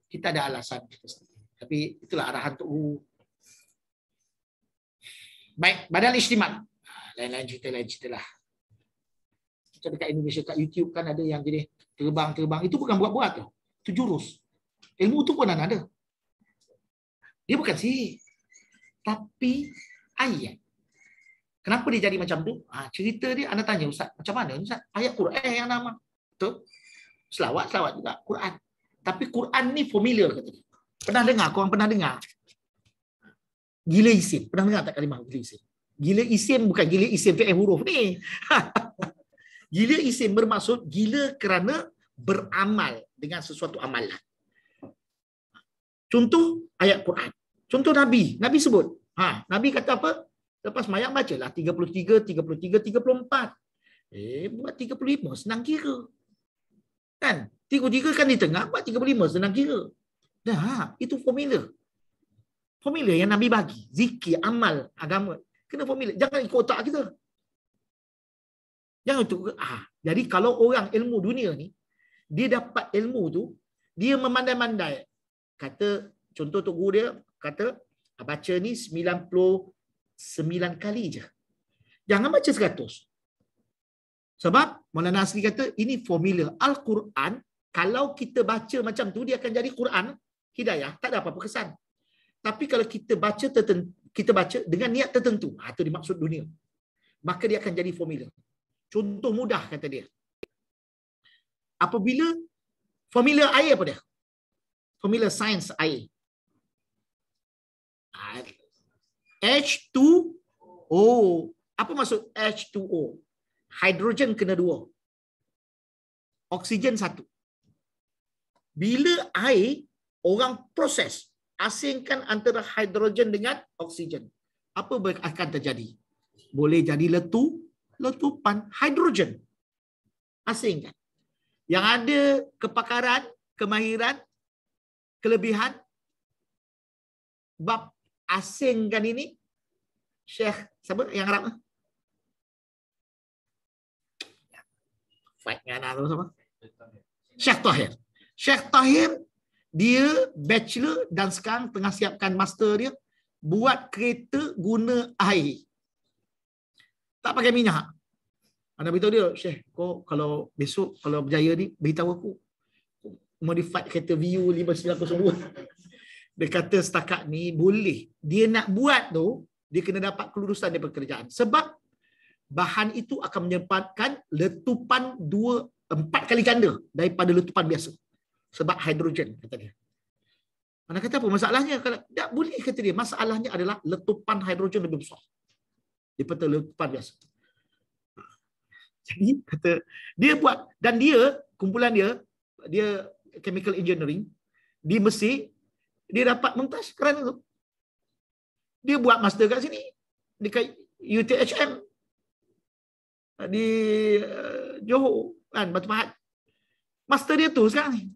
Kita ada alasan. Tapi itulah arahan untuk guru. Baik, badal istimat. Lain-lain cerita lah. Kita dekat Indonesia, kat YouTube kan ada yang jadi terbang. Itu bukan buat-buat tu. Itu jurus. Ilmu tu pun ada. Dia bukan sihir. Tapi ayat. Kenapa dia jadi macam tu? Cerita dia, anda tanya Ustaz, macam mana Ustaz? Ayat Quran yang nama. Betul? Selawat juga. Quran. Tapi Quran ni familiar kata dia. Pernah dengar? Korang pernah dengar? Gila isim. Pernah dengar tak kalimah gila isim? Gila isim bukan gila isim fi'il huruf ni. Gila isim bermaksud gila kerana beramal dengan sesuatu amalan. Contoh ayat Quran. Contoh Nabi. Nabi sebut. Nabi kata apa? Lepas mayang bacalah 33, 34. Buat 35 senang kira. Kan? 33 kan di tengah, buat 35 senang kira. Dah, itu formula. Formula yang Nabi bagi. Zikir, amal, agama. Kena formula. Jangan ikut otak kita. Jangan itu. Jadi kalau orang ilmu dunia ni, dia dapat ilmu tu, dia memandai-mandai. Kata, contoh Tok Guru dia, kata, baca ni 99 kali je. Jangan baca 100. Sebab Maulana Asri kata, ini formula. Al-Quran, kalau kita baca macam tu, dia akan jadi Quran, hidayah, tak ada apa-apa kesan. Tapi kalau kita baca dengan niat tertentu, itu dimaksud dunia. Maka dia akan jadi formula. Contoh mudah kata dia. Apabila formula air apa dia? Formula sains air. H2O. Apa maksud H2O? Hidrogen kena 2. Oksigen 1. Bila air, orang proses. Asingkan antara hidrogen dengan oksigen. Apa akan terjadi? Boleh jadi letupan hidrogen. Asingkan. Yang ada kepakaran, kemahiran, kelebihan, bab asingkan ini, Syekh, siapa yang Arab? Fight dengan anak sama? Syekh Tahir. Syekh Tahir, dia bachelor dan sekarang tengah siapkan master dia, buat kereta guna air. Tak pakai minyak. Anda beritahu dia, Syekh, kau kalau besok, kalau berjaya ni, beritahu aku. Modified kereta VU 5902. Dia kata setakat ni boleh. Dia nak buat tu, dia kena dapat kelulusan daripada kerjaan. Sebab bahan itu akan menyebabkan letupan 4 kali ganda daripada letupan biasa. Sebab hidrogen, kata dia. Anda kata apa masalahnya? Kalau tak boleh, kata dia. Masalahnya adalah letupan hidrogen lebih besar daripada letupan biasa. Jadi, kata, dia buat, dan dia, kumpulan dia chemical engineering, di Mesir, dia dapat mumtaz kerana itu. Dia buat master kat sini, dekat UTHM, di Johor, kan, Batu Pahat. Master dia tu sekarang ni.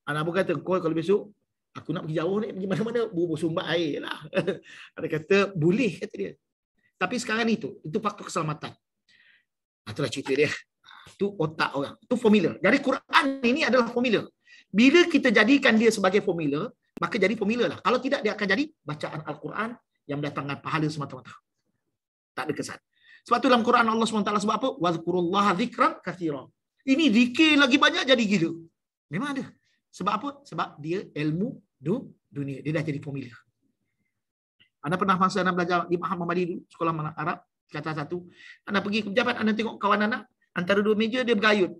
Anak Abu kata, kau kalau besok, aku nak pergi jauh ni, pergi mana-mana, bersumbat air lah. Ada kata, boleh, kata dia. Tapi sekarang ni itu faktor keselamatan. Itulah cerita dia. Itu otak orang. Itu formula. Jadi Quran ini adalah formula. Bila kita jadikan dia sebagai formula, maka jadi formula lah. Kalau tidak, dia akan jadi bacaan Al-Quran yang mendatangkan pahala semata-mata. Tak ada kesan. Sebab tu dalam Quran Allah SWT sebab apa? Wazkurullaha zikran katsira. Ini zikir lagi banyak jadi gila. Memang ada. Sebab apa? Sebab dia ilmu dunia. Dia dah jadi formula. Anda pernah masa anda belajar di Muhammad dulu, sekolah Arab, kata satu, anda pergi ke pejabat, anda tengok kawan anda, antara dua meja dia bergayut.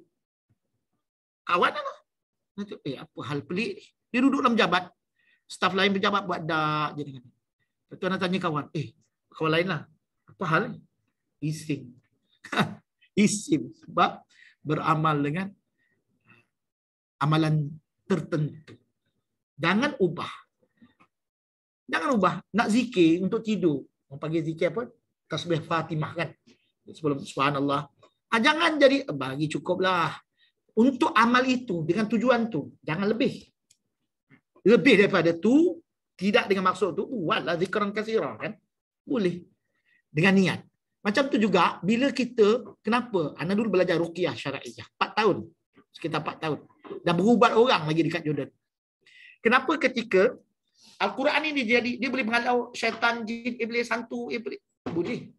Kawan anda. Apa hal pelik ni? Dia duduk dalam pejabat. Staf lain pejabat buat dak je dengan dia. Lepas tu anda tanya kawan, kawan lain lah. Apa hal ni? Isim. Isim. Sebab beramal dengan amalan tertentu. Jangan ubah. Jangan ubah. Nak zikir untuk tidur. Orang panggil zikir apa? Tasbih Fatimah kan? Sebelum subhanallah, Jangan jadi bagi cukuplah. Untuk amal itu dengan tujuan tu, jangan lebih. Lebih daripada tu, tidak dengan maksud tu, buatlah zikran katsira kan? Boleh. Dengan niat. Macam tu juga bila kita, kenapa? Ana dulu belajar ruqyah syar'iyah 4 tahun. Sekitar 4 tahun. Dan berubat orang lagi dekat Jordan. Kenapa ketika Al-Quran ini dia boleh menghalau syaitan, jin, iblis, hantu, iblis? Boleh.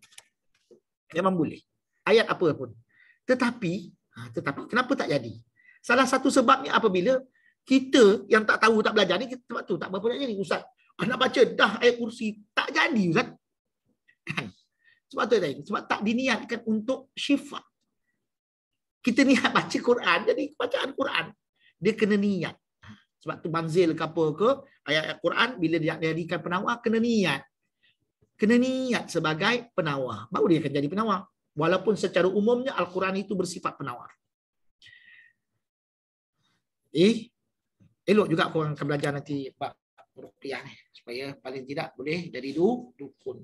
Memang boleh. Ayat apa pun. Tetapi kenapa tak jadi? Salah satu sebabnya apabila kita yang tak tahu, tak belajar ni, sebab tu tak berapa nak jadi. Ustaz, nak baca dah ayat kursi, tak jadi Ustaz. Sebab tu tadi, sebab tak diniatkan untuk syifa. Kita niat baca Quran, jadi bacaan Quran dia kena niat. Sebab tu manzil ke apa ke, ayat Quran bila dia jadikan penawar, kena niat. Kena niat sebagai penawar. Baru dia akan jadi penawar. Walaupun secara umumnya Al-Quran itu bersifat penawar. Elok juga korang akan belajar nanti bab ruqyah ni. Supaya paling tidak boleh jadi dukun.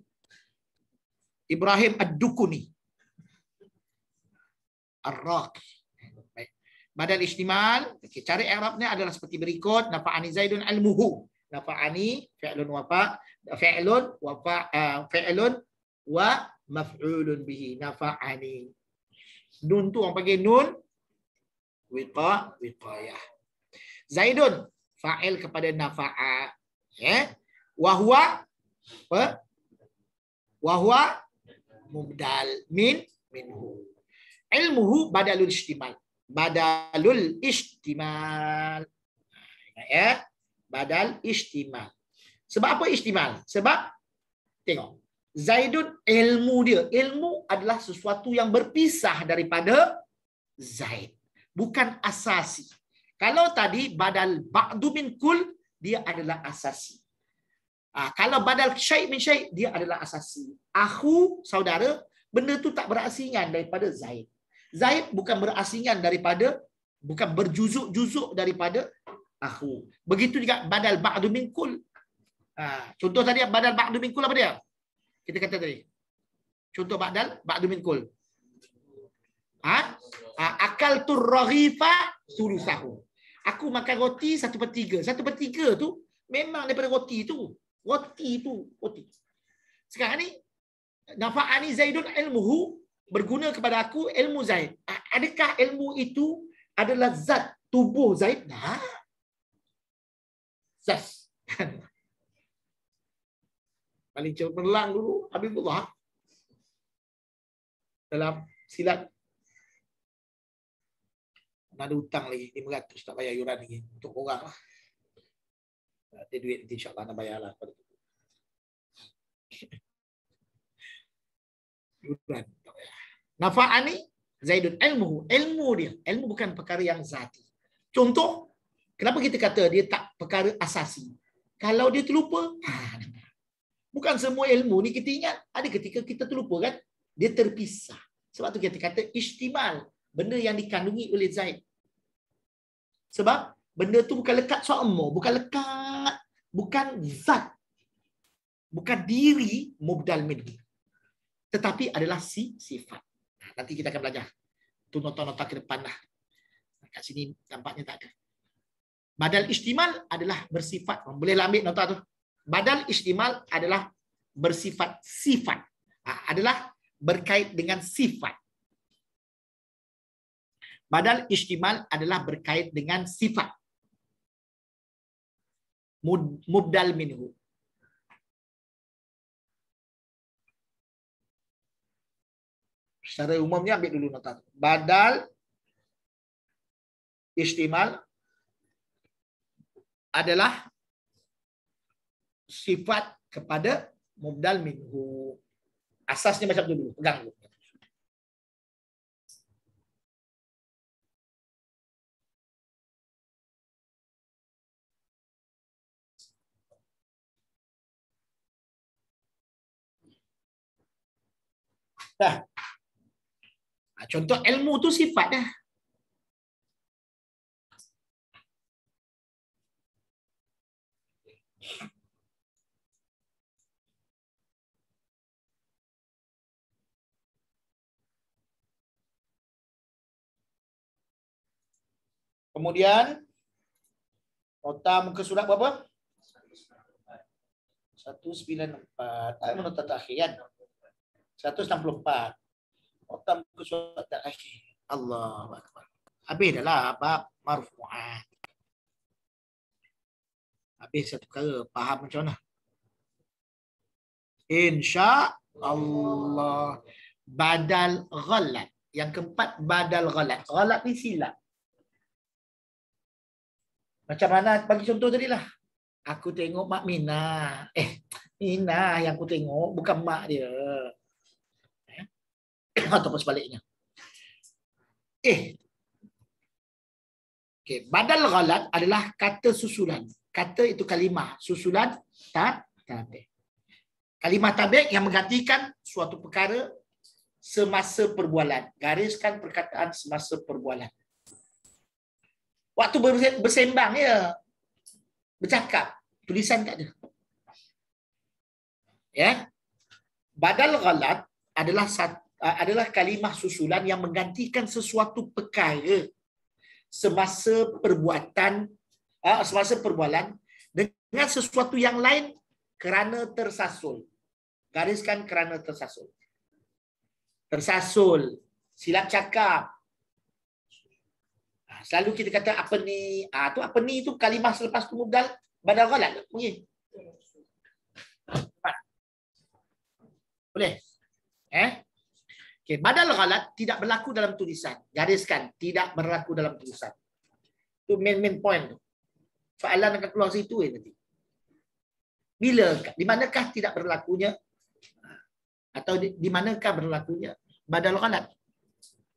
Ibrahim Ad-Dukuni. Ar-Raqi. Badal istimal, cara i'rabnya adalah seperti berikut. Nafa'ani Zaidun ilmuhu. Nafa'ani fi'lun wa maf'ulun bihi. Nafa'ani. Nun tu orang panggil nun wiqayah. Zaidun fa'il kepada nafa'a, ya. Wa huwa mubdal minhu. Ilmuhu badalul istimal. Badalul istimal. Ya, badal istimal. Sebab apa istimal? Sebab tengok, Zaidun ilmu dia. Ilmu adalah sesuatu yang berpisah daripada Zaid. Bukan asasi. Kalau tadi badal ba'du min kul, dia adalah asasi. Kalau badal syai' min syai', dia adalah asasi. Akhu, saudara, benda tu tak berasingan daripada Zaid. Zaid bukan berasingan daripada, bukan berjuzuk-juzuk daripada akhu. Begitu juga badal ba'du min kul. Contoh tadi badal ba'du min kul apa dia? Kita kata tadi. Contoh badal ba'du min kul. Akal tu raghifa sulusahu. Aku makan roti 1/3. 1/3 tu memang daripada roti tu. Roti. Sekarang ni nafa'ani Zaidun ilmuhu, berguna kepada aku ilmu Zaid. Adakah ilmu itu adalah zat tubuh Zaid? Zat. Paling cemerlang dulu Habibullah dalam silat. Ada hutang lagi 500 tak bayar yuran lagi untuk orang lah. Ada duit nanti insya-Allah nak bayarlah pada tu. Yuran tak bayar. Nafa'ani Zaidun ilmuhu. Ilmu dia. Ilmu bukan perkara yang zati. Contoh, kenapa kita kata dia tak perkara asasi? Kalau dia terlupa, bukan semua ilmu ni kita ingat. Ada ketika kita terlupa kan? Dia terpisah. Sebab tu kita kata istimal. Benda yang dikandungi oleh Zaid. Sebab benda tu bukan lekat su'ammu. Bukan lekat. Bukan zat. Bukan diri mubdal minhu. Tetapi adalah sifat. Nanti kita akan belajar. Itu nota-nota ke depan lah. Kat sini tampaknya tak ada. Badal istimal adalah bersifat. Bolehlah ambil nota tu. Badal istimal adalah bersifat sifat. Adalah berkait dengan sifat. Badal istimal adalah berkait dengan sifat. Mubdal minhu. Secara umumnya ambil dulu nota. Badal istimal adalah sifat kepada mubdal minhu. Asasnya macam tu dulu. Pegang dulu. Dah. Contoh ilmu tu sifat dah. Kemudian nota muka surat berapa? 194. Ada nota terakhir kan? 164. Nota muka surat terakhir. Allahu Akbar. Habis dah lah bab marfu'at. Habis satu perkara. Faham macam mana? Insya Allah. Badal ghalat. Yang keempat badal ghalat. Ghalat ni silap. Macam mana? Bagi contoh tadi lah. Aku tengok Mak Mina. Mina yang aku tengok. Bukan mak dia. Ataupun sebaliknya. Okay. Badal ghalat adalah kata susulan. Kata itu kalimah. Susulan tabi'. Kalimah tabi' yang menggantikan suatu perkara semasa perbualan. Gariskan perkataan semasa perbualan. Waktu bersembang ya. Bercakap. Tulisan tak ada. Ya. Badal ghalat adalah kalimah susulan yang menggantikan sesuatu perkara semasa perbualan dengan sesuatu yang lain kerana tersasul. Gariskan kerana tersasul. Tersasul, silap cakap. Selalu kita kata apa ni? Tu apa ni tu kalimah selepas tu badal ghalat mungkin. Boleh? Okay. Badal ghalat tidak berlaku dalam tulisan. Gariskan, tidak berlaku dalam tulisan. Itu main point tu. Soalan akan keluar situ nanti. Bila, di manakah tidak berlakunya atau di manakah berlakunya badal ghalat?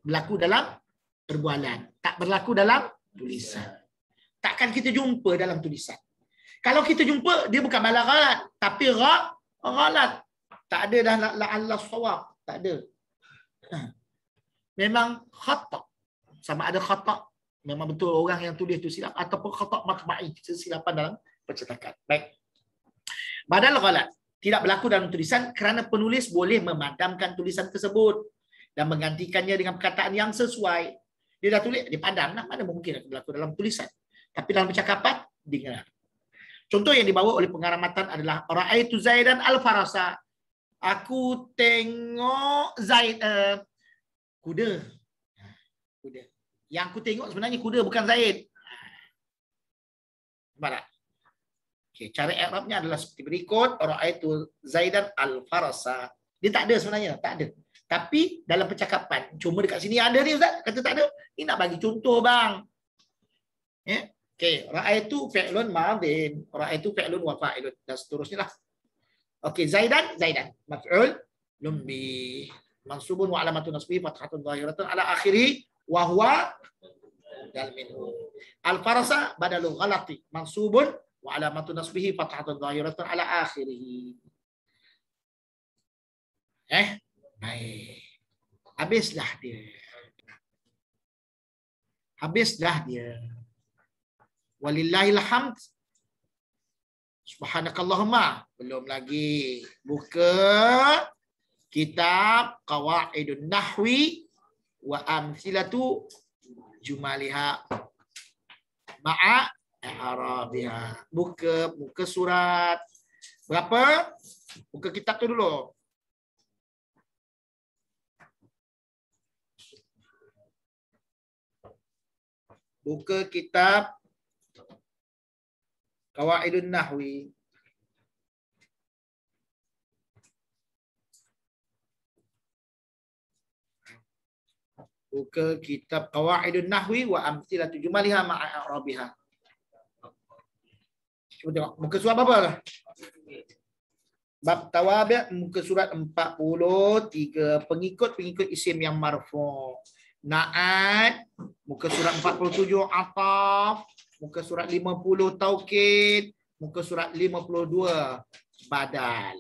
Berlaku dalam perbualan, tak berlaku dalam tulisan. Takkan kita jumpa dalam tulisan. Kalau kita jumpa, dia bukan badal ghalat, tapi ghalat. Tak ada dah la'allah shawab, tak ada. Memang khata'. Sama ada khata', memang betul orang yang tulis itu silap, ataupun khata' matba'i, kesilapan dalam percetakan. Baik. Badal ghalat tidak berlaku dalam tulisan kerana penulis boleh memadamkan tulisan tersebut dan menggantikannya dengan perkataan yang sesuai. Dia dah tulis, dia padam lah. Mana mungkin berlaku dalam tulisan. Tapi dalam percakapan, dengar. Contoh yang dibawa oleh pengarang matan adalah Ra'aitu Zaidan al-Farasa. Aku tengok Zaid kuda. Kuda. Yang aku tengok sebenarnya kuda, bukan Zaid. Nampak tak? Okay, cara i'rabnya adalah seperti berikut. Ra'aitu Zaidan al-Farasa. Dia tak ada sebenarnya, tak ada. Tapi dalam percakapan, cuma dekat sini ada ni Ustaz, kata tak ada. Ni nak bagi contoh bang. Ya. Okey, ra'aitu fi'lun madin, ra'aitu fi'lun wa fa'ilun dan seterusnya lah. Okey, Zaidan maf'ul lumbi mansubun wa alamatun nasbihi fathatun dhahiratun ala akhiri wa huwa dal minhu. Al-farasa badalul ghalati mansubun wa alamatun nasbihi fathatun dhahiratun ala akhirih. Baik. Habislah dia. Walillahil hamd. Subhanakallahumma. Belum lagi. Buka kitab Qawaidun Nahwi wa Amthilatu Jumaliha ma'a i'rabiha. Buka surat berapa? Buka kitab tu dulu. Buka kitab Qawaidun Nahwi. Buka kitab Qawaidun Nahwi wa Amthilatu Jumaliha ma'a i'rabiha. Cuba tengok muka surat apa? Bab tawabi' muka surat 43, pengikut isim yang marfu'. Na'at muka surat 47 ataf, muka surat 50 taukid, muka surat 52 badal.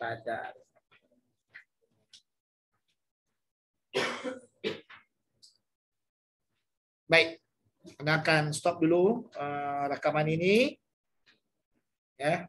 Badal. Baik. Anda akan stop dulu rakaman ini. Ya.